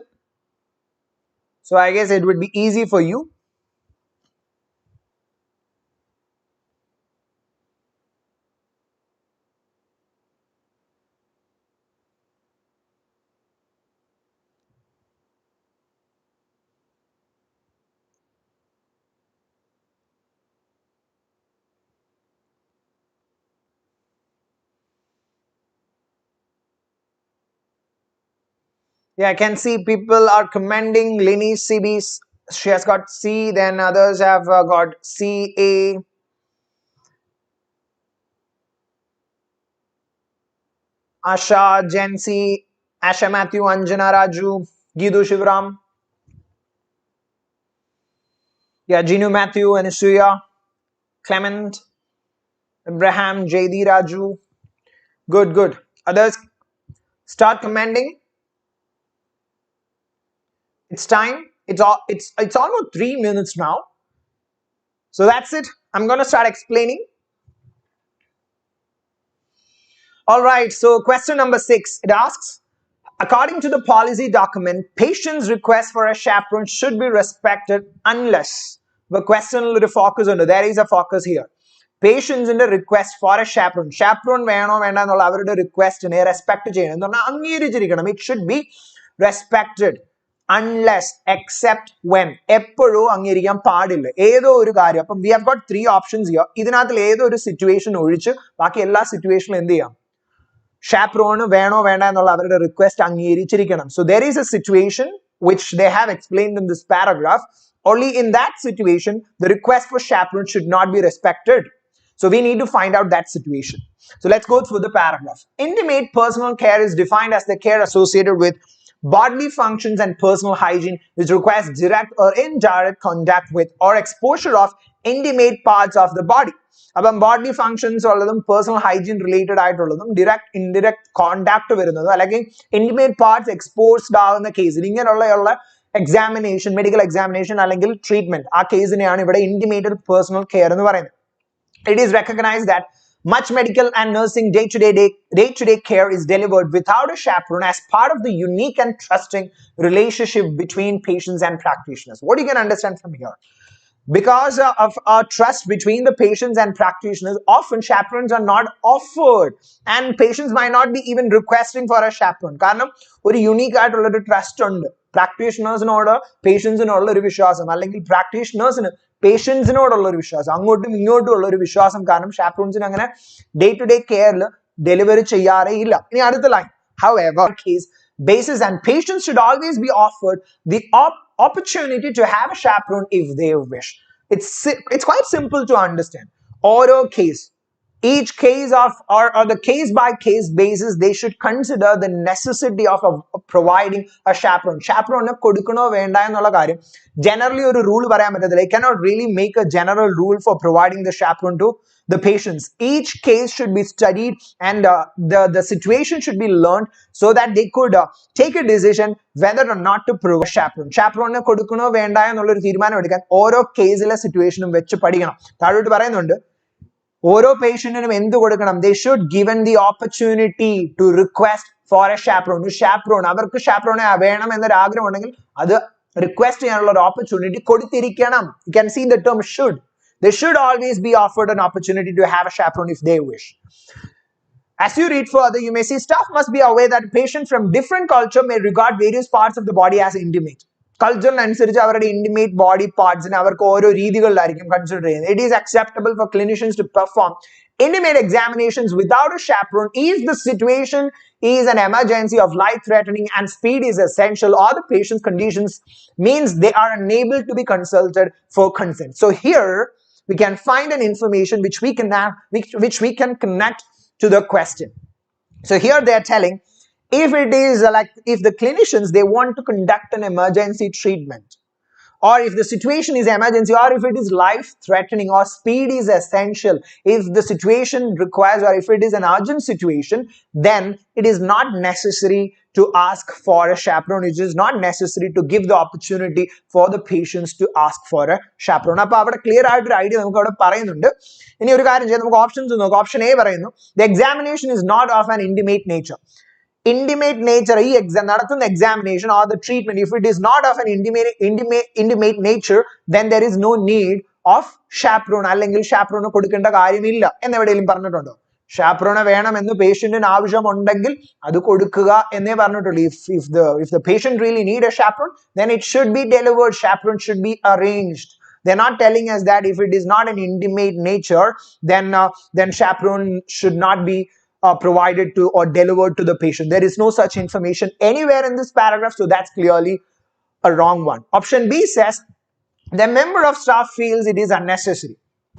So I guess it would be easy for you. Yeah, I can see people are commending. Lini CB, she has got C, then others have got CA. Asha, Jency, Asha Matthew, Anjana Raju, Gidu Shivram. Yeah, Ginu Matthew, Anasuya, Clement, Abraham, JD Raju. Good, good. Others start commending. It's time. It's almost 3 minutes now. So that's it. I'm gonna start explaining. All right. So question number 6. It asks, according to the policy document, patient's request for a chaperone should be respected unless the question will focus on. There is a focus here. Patients in the request for a chaperone. Chaperone വേണോ വേണ്ട എന്നുള്ള അവരുടെ റിക്വസ്റ്റിനെ respect ചെയ്യണം എന്ന് പറഞ്ഞാൽ അംഗീകരിച്ചിരിക്കണം. It should be respected unless except when എപ്പോഴും അംഗീകരിക്കാൻ പാടില്ല ഏതോ ഒരു കാര്യം. അപ്പം we have got 3 options here. ഇതിനകത്തിൽ ഏതോ ഒരു സിറ്റുവേഷൻ ഒഴിച്ച് ബാക്കി എല്ലാ സിറ്റുവേഷനിലും എന്ത് ചെയ്യാം? Chaperone വേണോ വേണ്ട എന്നുള്ള അവരുടെ request അംഗീകരിച്ചിരിക്കണം. So there is a situation which they have explained in this paragraph. Only in that situation the request for chaperone should not be respected. So we need to find out that situation. So let's go through the paragraph. Intimate personal care is defined as the care associated with bodily functions and personal hygiene which requires direct or indirect contact with or exposure of intimate parts of the body. അപ്പം body functions ഉള്ളതും personal hygiene related ആയിട്ടുള്ളതും direct indirect contact വരുന്നതും അല്ലെങ്കിൽ intimate parts exposed ആകുന്ന കേസിൽ ഇങ്ങനെയുള്ള examination medical examination അല്ലെങ്കിൽ treatment ആ കേസിനെയാണ് ഇവിടെ ഇന്റിമേറ്റഡ് പേഴ്സണൽ കെയർ എന്ന് പറയുന്നത്. It is recognized that much medical and nursing day-to-day care is delivered without a chaperone as part of the unique and trusting relationship between patients and practitioners. What you can understand from here? Because of trust between the patients and practitioners, often chaperones are not offered and patients might not be even requesting for a chaperone. കാരണം ഒരു unique ആയിട്ടുള്ള ഒരു trust ഉണ്ട് പ്രാക്ടീഷണേഴ്സിനോട് പേഷ്യൻസിനോടുള്ള ഒരു വിശ്വാസം അല്ലെങ്കിൽ പ്രാക്ടീഷണേഴ്സിന് പേഷ്യൻസിനോടുള്ള ഒരു വിശ്വാസം അങ്ങോട്ടും ഇങ്ങോട്ടും ഉള്ള ഒരു വിശ്വാസം കാരണം chaperones അങ്ങനെ ഡേ ടു ഡേ കെയറിൽ ഡെലിവറി ചെയ്യാറേ ഇല്ല. ഇനി അടുത്ത line, however case basis and patients should always be offered the opportunity to have a chaperone if they wish. It's quite simple to understand. Oral case, each case of or the case by case basis they should consider the necessity of providing a chaperone. Chaperone കൊടുക്കണോ വേണ്ട എന്നുള്ള കാര്യം generally ഒരു rule പറയാൻ പറ്റത്തില്ല. I cannot really make a general rule for providing the chaperone to the patients. Each case should be studied and the situation should be learned so that they could take a decision whether or not to provide chaperone. Chaperone കൊടുക്കണോ വേണ്ട എന്നുള്ള ഒരു തീരുമാനം എടുക്കാൻ ഓരോ കേസിലെ സിറ്റുവേഷനും വെച്ച് പഠിക്കണം. താഴോട്ട് പറയുന്നുണ്ട് ഓരോ പേഷ്യന്റിനും എന്ത് കൊടുക്കണം? They should given the opportunity to request for a chaperone. ഒരു chaperone അവർക്ക് chaperone വേണം എന്നൊരു ആഗ്രഹം ഉണ്ടെങ്കിൽ അത് റിക്വസ്റ്റ് ചെയ്യാനുള്ള ഒരു opportunity കൊടുത്തിരിക്കണം. You can see the term should. They should always be offered an opportunity to have a chaperone if they wish. As you read further, you may see staff must be aware that patients from different culture may regard various parts of the body as intimate. കൾച്ചറിനനുസരിച്ച് അവരുടെ intimate body പാർട്സിനെ അവർക്ക് ഓരോ രീതികളിലായിരിക്കും consider ചെയ്യുന്നത്. It is acceptable for clinicians to perform intimate examinations without a chaperone if the situation is an emergency of life-threatening and speed is essential or the patient's conditions means they are unable to be consulted for consent. So here we can find an information which we can connect to the question. So here they are telling If it is like if the clinicians they want to conduct an emergency treatment, or if the situation is emergency, or if it is life threatening, or speed is essential, if the situation requires, or if it is an urgent situation, then it is not necessary to ask for a chaperone. It is not necessary to give the opportunity for the patients to ask for a chaperone. അപ്പോൾ അവിടെ clear ആയിട്ടൊരു idea നമുക്ക് അവിടെ പറയുന്നുണ്ട്. ഇനി ഒരു കാര്യം ചെയ്യാം, നമുക്ക് ഓപ്ഷൻസ് നോക്കാം. ഓപ്ഷൻ എ പറയുന്നു, the examination is not of an intimate nature. Intimate nature ഈ നടത്തുന്ന examination or the treatment, if it is not of an intimate nature, then there is no need of chaperone. അല്ലെങ്കിൽ chaperone കൊടുക്കേണ്ട കാര്യമില്ല എന്ന് എവിടെയെങ്കിലും പറഞ്ഞിട്ടുണ്ടോ? chaperone വേണമെന്ന് പേഷ്യന്റിന് ആവശ്യമുണ്ടെങ്കിൽ അത് കൊടുക്കുക എന്നേ പറഞ്ഞിട്ടുള്ളൂ. If the patient really need a chaperone, then it should be delivered. Chaperone should be arranged. They're not telling us that if it is not an intimate nature, then chaperone should not be provided to or delivered to the patient. There is no such information anywhere in this paragraph, so that's clearly a wrong one. Option B says the member of staff feels it is unnecessary.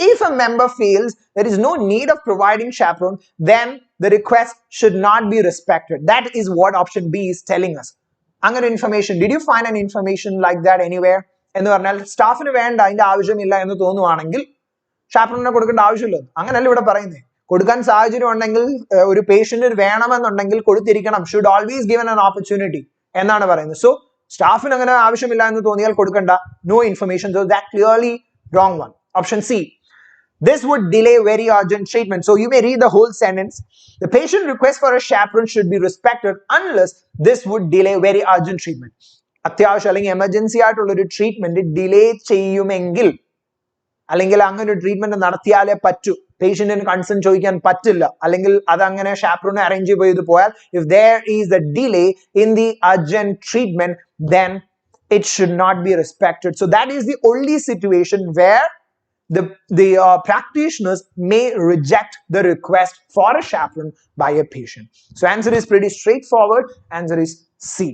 If a member feels there is no need of providing chaperone, then the request should not be respected. That is what option B is telling us. Another information, did you find an information like that anywhere? എന്ന് പറഞ്ഞാൽ സ്റ്റാഫിന് വേണ്ട, അതിന്റെ ആവശ്യമില്ല എന്ന് തോന്നുവാണെങ്കിൽ chaperone കൊടുക്കേണ്ട ആവശ്യമില്ല, അങ്ങനെയല്ല ഇവിടെ പറയുന്നത്. കൊടുക്കാൻ സാഹചര്യം ഉണ്ടെങ്കിൽ ഒരു പേഷ്യന്റിന് വേണമെന്നുണ്ടെങ്കിൽ കൊടുത്തിരിക്കണം. Should always given an opportunity എന്നാണ് പറയുന്നത്. സോ സ്റ്റാഫിന് അങ്ങനെ ആവശ്യമില്ല എന്ന് തോന്നിയാൽ കൊടുക്കണ്ട. No information. So that clearly wrong one. Option C, this would delay very urgent treatment. So you may read the whole sentence. The patient request for a chaperone should be respected unless this would delay very urgent treatment. അത്യാവശ്യം അല്ലെങ്കിൽ emergency ആയിട്ടുള്ള ഒരു treatment delay ചെയ്യുമെങ്കിൽ, അല്ലെങ്കിൽ അങ്ങനെ ഒരു treatment നടത്തിയാലേ പറ്റൂ, പേഷ്യന്റിന് concern ചോദിക്കാൻ പറ്റില്ല, അല്ലെങ്കിൽ അതങ്ങനെ chaperone അറേഞ്ച് ചെയ്ത് പോയാൽ, if there is a delay in the urgent treatment, then it should not be respected. So that is the only situation where the practitioners may reject the request for a chaperone by a patient. So answer is pretty straightforward. Answer is C.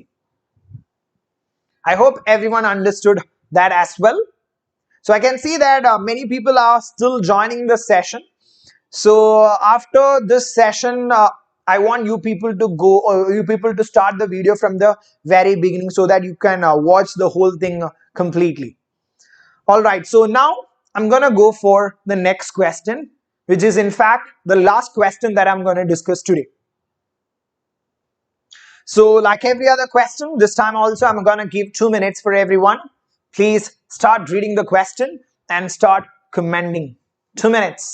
I hope everyone understood that as well. So I can see that many people are still joining the session. So after this session, I want you people to start the video from the very beginning so that you can watch the whole thing completely. All right. So now I'm going to go for the next question, which is in fact the last question that I'm going to discuss today. So like every other question, this time also I'm going to give 2 minutes for everyone. Please start reading the question and start commenting. 2 minutes.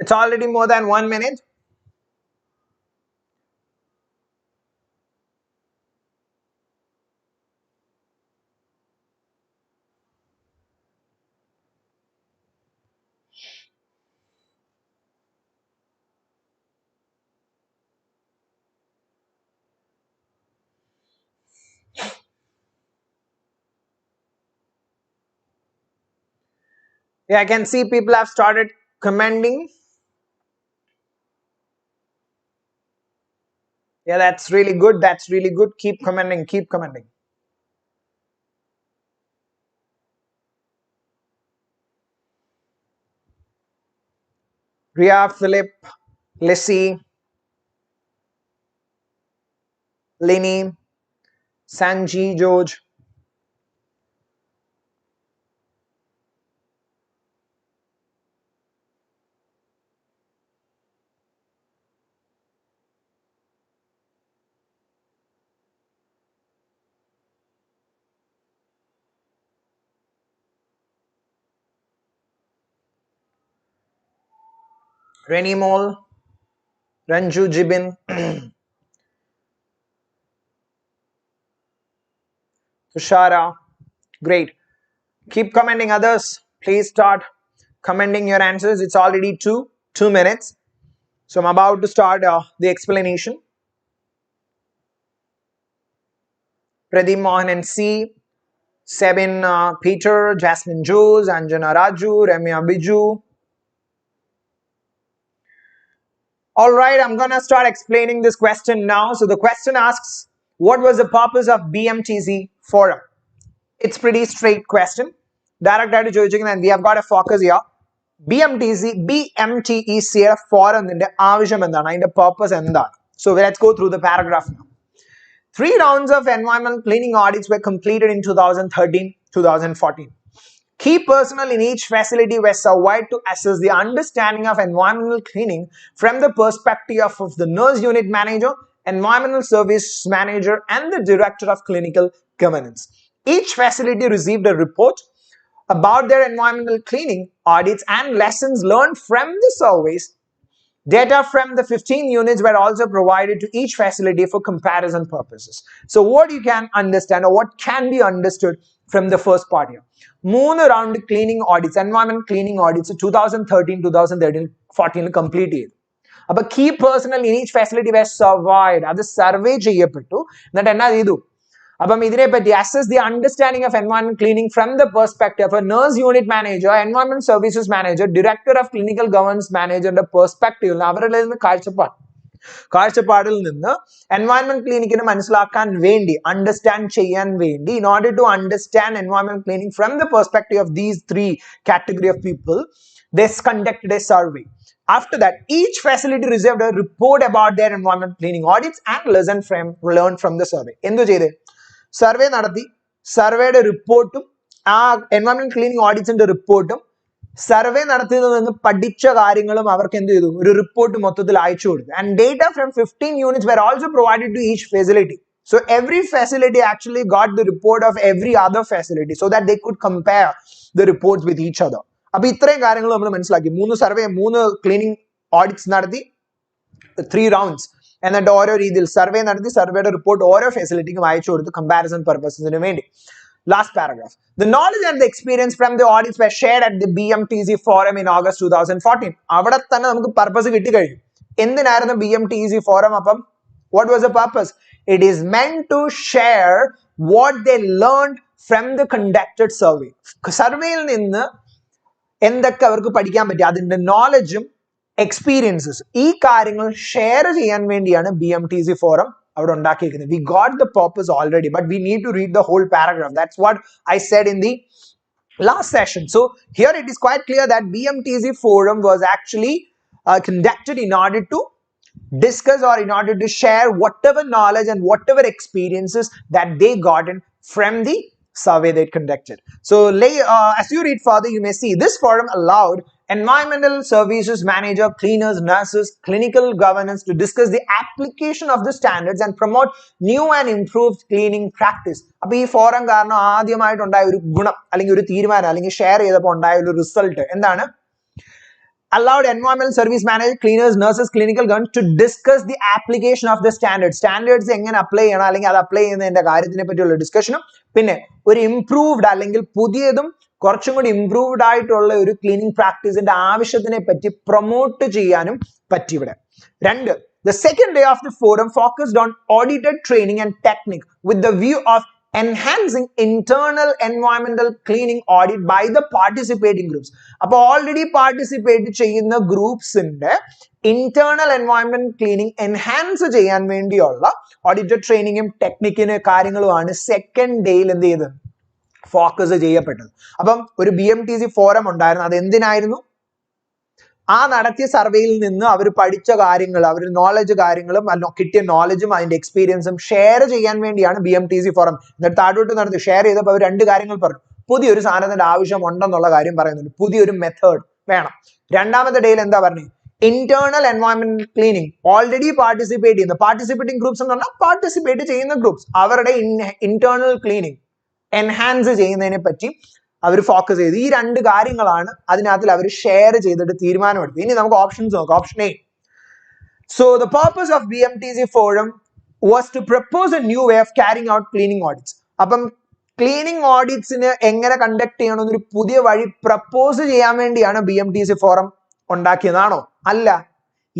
It's already more than 1 minute. Yeah, I can see people have started commenting. Yeah, that's really good. That's really good. Keep commenting. Keep commenting. Ria, Philip, Lissy. Lenny, Sanji, George. Renny Mole, Ranju Jibin, Tushara. Great. Keep commenting others. Please start commenting your answers. It's already 2 minutes. So I'm about to start the explanation. Pradeep Mohan and C, Sebin Peter, Jasmine Jules, Anjana Raju, Ramya Biju. Alright, I'm gonna start explaining this question now. So the question asks, what was the purpose of BMTZ forum? It's pretty straight question. Direct and we have got a focus here. BMTEC forum in the purpose and that. So let's go through the paragraph now. 3 rounds of environmental cleaning audits were completed in 2013-2014. Key personnel in each facility were surveyed to assess the understanding of environmental cleaning from the perspective of the nurse unit manager, environmental service manager, and the director of clinical governance. Each facility received a report about their environmental cleaning audits and lessons learned from the surveys. Data from the 15 units were also provided to each facility for comparison purposes. So what you can understand or what can be understood from the first part here. 3 round cleaning audits, environment cleaning audits 2013-14 completed. But key personnel in each facility were surveyed. That is survey cheyapettu. That enna idu. Assess the understanding of environment cleaning from the perspective of a nurse unit manager, environment services manager, director of clinical governance manager, the perspective. കാഴ്ചപ്പാടിൽ നിന്ന് environment cleaning മനസ്സിലാക്കാൻ വേണ്ടി understand ചെയ്യാൻ വേണ്ടി in order to understand environment cleaning from the perspective of these 3 category of people, they conducted a survey. After that, each facility received a report about their environment cleaning audits and learned from the survey. എന്തു ചെയ്തേ? Survey നടത്തി, സർവേയുടെ റിപ്പോർട്ടും ആ environment cleaning auditsന്റെ റിപ്പോർട്ടും survey നടത്തിയതിൽ നിന്ന് പഠിച്ച കാര്യങ്ങളും അവർക്ക് എന്ത് ചെയ്തു? ഒരു റിപ്പോർട്ട് മൊത്തത്തിൽ അയച്ചു കൊടുത്തു. And data from 15 units were also provided to each facility. So every facility actually got the report of every other facility so that they could compare the reports with each other. അപ്പോൾ ഇത്രയും കാര്യങ്ങൾ നമ്മൾ മനസ്സിലാക്കി. 3 survey, 3 cleaning audits നടത്തി, 3 rounds. എന്നിട്ട് ഓരോ രീതിയിൽ survey നടത്തി, സർവേയുടെ റിപ്പോർട്ട് ഓരോ ഫെസിലിറ്റിക്കും അയച്ചു കൊടുത്ത് കമ്പാരിസൺ പർപ്പസിന് വേണ്ടി. Last paragraph. The knowledge and the experience from the audits were shared at the BMTZ forum in August 2014. അവിടെ തന്നെ നമുക്ക് പർപ്പസ് കിട്ടി കഴിഞ്ഞു. എന്തിനായിരുന്നു BMTZ forum? അപ്പം what was the purpose? It is meant to share what they learned from the conducted survey. സർവേയിൽ നിന്ന് എന്തൊക്കെ അവർക്ക് പഠിക്കാൻ പറ്റി, അതിന്റെ നോളജും എക്സ്പീരിയൻസസ്, ഈ കാര്യങ്ങൾ ഷെയർ ചെയ്യാൻ വേണ്ടിയാണ് BMTZ forum. We got the purpose already, but we need to read the whole paragraph. That's what I said in the last session. So here it is quite clear that BMTZ forum was actually conducted in order to discuss or in order to share whatever knowledge and whatever experiences that they gotten from the survey they conducted. So as you read further, you may see this forum allowed environmental services manager, cleaners, nurses, clinical governance to discuss the application of the standards and promote new and improved cleaning practice. അപ്പോൾ ഈ forum കാരണം ആദ്യമായിട്ടുണ്ടായ ഒരു ഗുണം അല്ലെങ്കിൽ ഒരു തീരുമാനം അല്ലെങ്കിൽ share ചെയ്തപ്പോൾ ഉണ്ടായ ഒരു റിസൾട്ട് എന്താണ്? Allowed environmental service manager, cleaners, nurses, clinical governance to discuss the application of the standards. Standards എങ്ങനെ അപ്ലൈ ചെയ്യണം അല്ലെങ്കിൽ അത് അപ്ലൈ ചെയ്യുന്നതിന്റെ കാര്യത്തിനെ പറ്റിയുള്ള ഡിസ്കഷനും പിന്നെ ഒരു ഇംപ്രൂവ്ഡ് അല്ലെങ്കിൽ പുതിയതും കുറച്ചും കൂടി ഇംപ്രൂവ്ഡ് ആയിട്ടുള്ള ഒരു ക്ലീനിങ് പ്രാക്ടീസിന്റെ ആവശ്യത്തിനെ പറ്റി പ്രൊമോട്ട് ചെയ്യാനും പറ്റി ഇവിടെ. 2. The second day of the forum focused on audited training and technique with the view of enhancing internal environmental cleaning audit by the participating groups. അപ്പോൾ ഓൾറെഡി പാർട്ടിസിപ്പേറ്റ് ചെയ്യുന്ന ഗ്രൂപ്പ്സിന്റെ ഇന്റേണൽ എൻവയോൺമെന്റ് ക്ലീനിങ് എൻഹാൻസ് ചെയ്യാൻ വേണ്ടിയുള്ള audited ട്രെയിനിങ്ങും ടെക്നിക്കിന് കാര്യങ്ങളുമാണ് second ഡേയിൽ എന്ത് ചെയ്തത്? ഫോക്കസ് ചെയ്യപ്പെട്ടത്. അപ്പം ഒരു BMTZ ഫോറം ഉണ്ടായിരുന്നു. അത് എന്തിനായിരുന്നു? ആ നടത്തിയ സർവേയിൽ നിന്ന് അവർ പഠിച്ച കാര്യങ്ങൾ, അവർ നോളജ് കാര്യങ്ങളും കിട്ടിയ നോളജും അതിന്റെ എക്സ്പീരിയൻസും ഷെയർ ചെയ്യാൻ വേണ്ടിയാണ് BMTC ഫോറം. എന്നിട്ട് താഴോട്ട് നടത്തി ഷെയർ ചെയ്തപ്പോൾ അവർ രണ്ട് കാര്യങ്ങൾ പറഞ്ഞു. പുതിയൊരു സാധനത്തിന്റെ ആവശ്യം ഉണ്ടെന്നുള്ള കാര്യം പറയുന്നുണ്ട്, പുതിയൊരു മെത്തേഡ് വേണം. രണ്ടാമത്തെ ഡേയിൽ എന്താ പറഞ്ഞത്? ഇന്റേണൽ എൻവയോൺമെന്റൽ ക്ലീനിങ് ഓൾറെഡി പാർട്ടിസിപ്പേറ്റ് ചെയ്യുന്ന പാർട്ടിസിപ്പേറ്റിംഗ് ഗ്രൂപ്പ്സ് എന്ന് പറഞ്ഞാൽ പാർട്ടിസിപ്പേറ്റ് ചെയ്യുന്ന ഗ്രൂപ്പ്സ് അവരുടെ ഇന്റേണൽ ക്ലീനിങ് എൻഹാൻസ് ചെയ്യുന്നതിനെ പറ്റി അവർ ഫോക്കസ് ചെയ്ത്. ഈ രണ്ട് കാര്യങ്ങളാണ് അതിനകത്തിൽ അവർ ഷെയർ ചെയ്തിട്ട് തീരുമാനമെടുത്തു. ഇനി നമുക്ക് ഓപ്ഷൻസ് നോക്കാം. Option A, so the purpose of BMTC forum was to propose a new way of carrying out cleaning audits. അപ്പം ക്ലീനിങ് ഓഡിറ്റ്സിന് എങ്ങനെ കണ്ടക്ട് ചെയ്യണമെന്നൊരു പുതിയ വഴി പ്രപ്പോസ് ചെയ്യാൻ വേണ്ടിയാണ് BMTC ഫോറം ഉണ്ടാക്കിയതാണോ? അല്ല.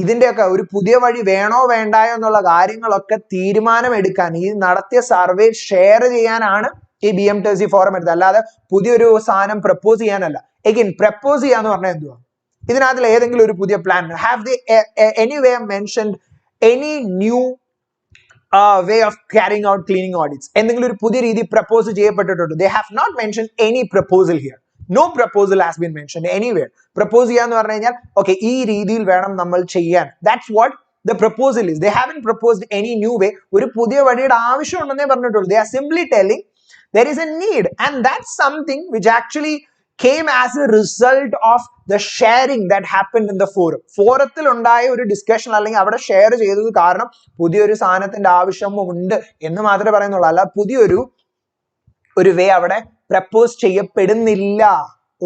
ഇതിന്റെയൊക്കെ ഒരു പുതിയ വഴി വേണോ വേണ്ടായോ എന്നുള്ള കാര്യങ്ങളൊക്കെ തീരുമാനമെടുക്കാൻ, ഈ നടത്തിയ സർവേ ഷെയർ ചെയ്യാനാണ് ഈ BMTC ഫോറം എടുത്തത്, അല്ലാതെ പുതിയൊരു സാധനം പ്രപ്പോസ് ചെയ്യാനല്ല. എഗെയിൻ പ്രപ്പോസ് ചെയ്യാന്ന് പറഞ്ഞാൽ എന്തുവാ? ഇതിനകത്തിൽ ഏതെങ്കിലും ഒരു പുതിയ plan, have they anyway mentioned any new way of carrying out cleaning audits? എന്തെങ്കിലും ഒരു പുതിയ രീതി propose ചെയ്യപ്പെട്ടിട്ടുണ്ടോ? They have not mentioned any proposal here. No proposal has been mentioned anywhere. Propose ചെയ്യാന്ന് പറഞ്ഞു കഴിഞ്ഞാൽ ഓക്കെ ഈ രീതിയിൽ വേണം നമ്മൾ ചെയ്യാൻ. That's what the proposal is. They haven't proposed any new way. ഒരു പുതിയ വഴിയുടെ ആവശ്യം ഉണ്ടെന്നേ പറഞ്ഞിട്ടുള്ളൂ. They are simply telling there is a need, and that's something which actually came as a result of the sharing that happened in the forum. ഫോറത്തിൽ ഉണ്ടായ ഒരു discussion അല്ലെങ്കിൽ അവിടെ ഷെയർ ചെയ്തത് കാരണം പുതിയൊരു സാധനത്തിന്റെ ആവശ്യമുണ്ട് എന്ന് മാത്രമേ പറയുന്നുള്ളൂ, അല്ല പുതിയൊരു വേ അവിടെ പ്രപ്പോസ് ചെയ്യപ്പെടുന്നില്ല.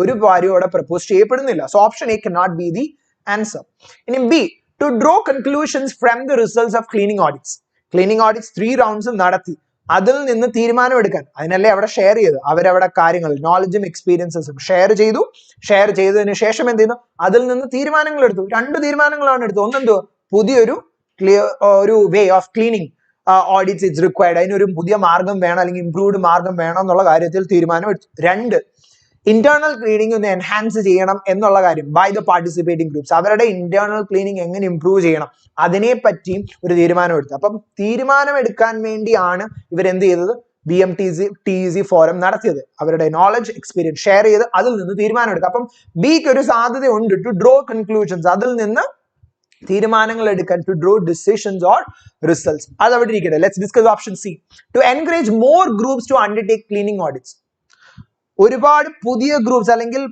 ഒരു കാര്യം അവിടെ പ്രപ്പോസ് ചെയ്യപ്പെടുന്നില്ല. So option A cannot be the answer. ഇനി B, to draw conclusions from the results of cleaning audits. Cleaning audits 3 rounds നടത്തി, അതിൽ നിന്ന് തീരുമാനമെടുക്കാൻ, അതിനല്ലേ അവിടെ ഷെയർ ചെയ്തു. അവരവിടെ കാര്യങ്ങൾ നോളജും എക്സ്പീരിയൻസസും ഷെയർ ചെയ്തു. ഷെയർ ചെയ്തതിനു ശേഷം എന്ത് ചെയ്യുന്നു? അതിൽ നിന്ന് തീരുമാനങ്ങൾ എടുത്തു. 2 തീരുമാനങ്ങളാണ് എടുത്തത്. ഒന്നെന്തോ പുതിയൊരു ഒരു way of cleaning audits it's required, അതിനൊരു പുതിയ മാർഗം വേണം അല്ലെങ്കിൽ ഇംപ്രൂവ്ഡ് മാർഗം വേണം എന്നുള്ള കാര്യത്തിൽ തീരുമാനം എടുത്തു. 2, ഇന്റേണൽ ക്ലീനിങ് ഒന്ന് എൻഹാൻസ് ചെയ്യണം എന്നുള്ള കാര്യം ബൈ ദ പാർട്ടിസിപ്പേറ്റിംഗ് ഗ്രൂപ്പ്സ്. അവരുടെ ഇന്റേണൽ ക്ലീനിങ് എങ്ങനെ ഇംപ്രൂവ് ചെയ്യണം അതിനെ പറ്റിയും ഒരു തീരുമാനം എടുത്തു. അപ്പം തീരുമാനം എടുക്കാൻ വേണ്ടിയാണ് ഇവരെന്ത് ചെയ്തത്? BMTC ഫോറം നടത്തിയത്. അവരുടെ നോളജ് എക്സ്പീരിയൻസ് ഷെയർ ചെയ്ത് അതിൽ നിന്ന് തീരുമാനം എടുക്കുക. അപ്പം ബിക്ക് ഒരു സാധ്യത ഉണ്ട്, ടു ഡ്രോ കൺക്ലൂഷൻസ്, അതിൽ നിന്ന് തീരുമാനങ്ങൾ എടുക്കാൻ, to draw decisions or results. അത് അവിടെ ഇരിക്കട്ടെ. Let's discuss option C, to encourage more groups to undertake cleaning audits. ഒരുപാട് പുതിയ ഗ്രൂപ്പ്സ് അല്ലെങ്കിൽ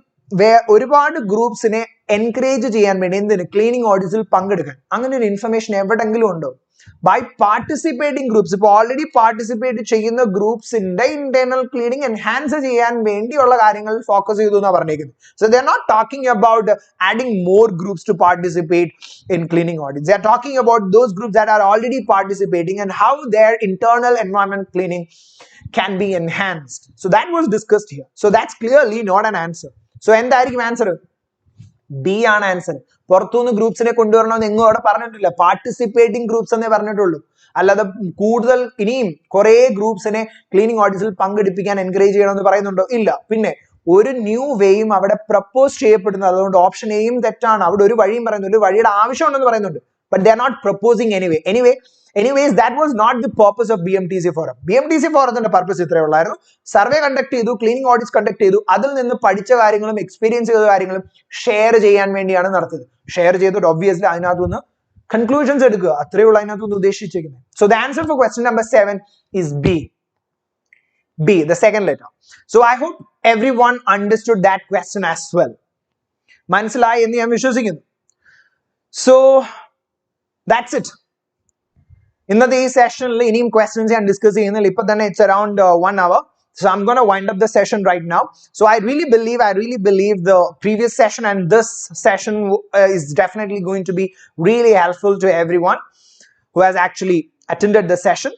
ഒരുപാട് ഗ്രൂപ്പ്സിനെ എൻകറേജ് ചെയ്യാൻ വേണ്ടി എന്തിന്? ക്ലീനിങ് ഓഡിറ്റ്സിൽ പങ്കെടുക്കാൻ. അങ്ങനെ ഒരു ഇൻഫർമേഷൻ എവിടെങ്കിലും ഉണ്ടോ? By participating groups. ഇപ്പോൾ ഓൾറെഡി പാർട്ടിസിപ്പേറ്റ് ചെയ്യുന്ന ഗ്രൂപ്പ്സിന്റെ ഇന്റേണൽ ക്ലീനിങ് എൻഹാൻസ് ചെയ്യാൻ വേണ്ടിയുള്ള കാര്യങ്ങൾ ഫോക്കസ് ചെയ്തു എന്നാണ് പറഞ്ഞേക്കുന്നത്. So they are not talking about adding more groups to participate in cleaning audits. They are talking about those groups that are already participating and how their internal environment cleaning can be enhanced. So that was discussed here. So that's clearly not an answer. So എന്തായിരിക്കും answer? B ആണ് answer. പുറത്തുനിന്ന് ഗ്രൂപ്പ്സിനെ കൊണ്ടുവരണമെന്ന് എങ്ങും അവിടെ പറഞ്ഞിട്ടില്ല. Participating groups എന്നേ പറഞ്ഞിട്ടുള്ളൂ. അല്ലാതെ കൂടുതൽ ഇനിയും കുറെ ഗ്രൂപ്പ്സിനെ ക്ലീനിങ് ഓഡിറ്റ്സിൽ പങ്കെടുപ്പിക്കാൻ എൻകറേജ് ചെയ്യണമെന്ന് പറയുന്നുണ്ടോ? ഇല്ല. പിന്നെ ഒരു ന്യൂ വേയും അവിടെ പ്രപ്പോസ് ചെയ്യപ്പെടുന്നത്. അതുകൊണ്ട് ഓപ്ഷൻ എയും തെറ്റാണ്. അവിടെ ഒരു വഴിയും പറയുന്നു, ഒരു വഴിയുടെ ആവശ്യമുണ്ടെന്ന് പറയുന്നുണ്ട്. But they are not proposing anyway. Anyways, that was not the purpose of BMTC forum. BMTC forumത്തിന്റെ പർപ്പസ് ഇത്രയേ ഉള്ളായിരുന്നു. സർവേ കണ്ടക്ട് ചെയ്തു, ക്ലീനിങ് ഓഡിറ്റ്സ് കണ്ടക്ട് ചെയ്തു, അതിൽ നിന്ന് പഠിച്ച കാര്യങ്ങളും എക്സ്പീരിയൻസ് ചെയ്ത കാര്യങ്ങളും ഷെയർ ചെയ്യാൻ വേണ്ടിയാണ് നടത്തിയത്. ഷെയർ ചെയ്തിട്ട് ഒബ്വിയസ്ലി അതിനകത്തുനിന്ന് കൺക്ലൂഷൻസ് എടുക്കുക, അത്രയേ ഉള്ളൂ അതിനകത്തുനിന്ന് ഉദ്ദേശിച്ചിരിക്കുന്നത്. So the answer for question number 7 is B, the second letter. So I hope everyone understood that question as well. മനസ്സിലായി എന്ന് ഞാൻ വിശ്വസിക്കുന്നു. So that's it. ഇന്നത്തെ ഈ സെഷനിൽ ഇനിയും ക്വസ്റ്റ്യൻസ് ഞാൻ ഡിസ്കസ് ചെയ്യുന്നില്ല. ഇപ്പൊ തന്നെ it's around 1 hour. So I'm going to wind up the session right now. So I really believe the previous session and this session is definitely going to be really helpful to everyone who has actually attended the session.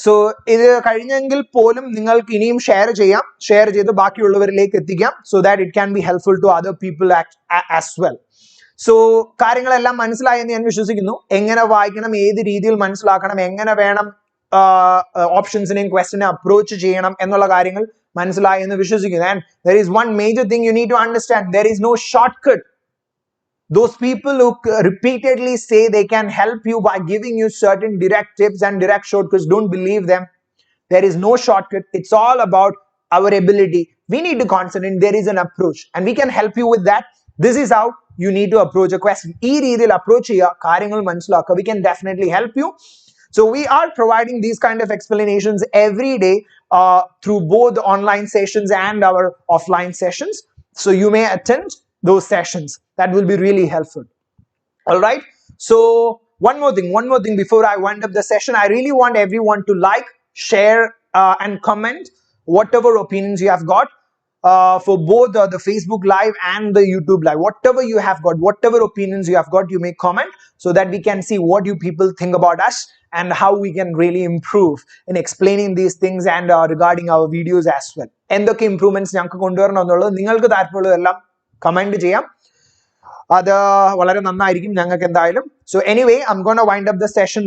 So ഇത് കഴിഞ്ഞെങ്കിൽ പോലും നിങ്ങൾക്ക് ഇനിയും share ചെയ്ത് ബാക്കിയുള്ളവരിലേക്ക് എത്തിക്കാം, so that it can be helpful to other people as well. So കാര്യങ്ങളെല്ലാം മനസ്സിലായെന്ന് ഞാൻ വിശ്വസിക്കുന്നു. എങ്ങനെ വായിക്കണം, ഏത് രീതിയിൽ മനസ്സിലാക്കണം, എങ്ങനെ വേണം ഓപ്ഷൻസിനെയും ക്വസ്റ്റിനെ അപ്രോച്ച് ചെയ്യണം എന്നുള്ള കാര്യങ്ങൾ മനസ്സിലായി എന്ന് വിശ്വസിക്കുന്നു. And there is one major thing you need to understand. There is no shortcut. Those people who repeatedly say they can help you by giving you certain direct tips and direct shortcuts, don't believe them. There is no shortcut. It's all about our ability. We need to concentrate. There is an approach and we can help you with that. This is how you need to approach a question. ഈ രീതിയിൽ approach ചെയ്യുക, കാര്യങ്ങൾ മനസ്സിലാക്കുക. We can definitely help you. So we are providing these kind of explanations every day through both online sessions and our offline sessions. So you may attend those sessions. That will be really helpful. All right. So one more thing before I wind up the session. I really want everyone to like, share, and comment whatever opinions you have got for both the Facebook Live and the YouTube Live. Whatever you have got, whatever opinions you have got, you may comment so that we can see what you people think about us and how we can really improve in explaining these things and regarding our videos as well. എന്തൊക്കെ improvements ഞങ്ങൾക്ക് കൊണ്ടുവരണം എന്നുള്ളത് നിങ്ങൾക്ക് താല്പര്യമുള്ളതെല്ലാം comment ചെയ്യാം. അത് വളരെ നന്നായിരിക്കും ഞങ്ങൾക്ക് എന്തായാലും. So anyway, I'm going to wind up the session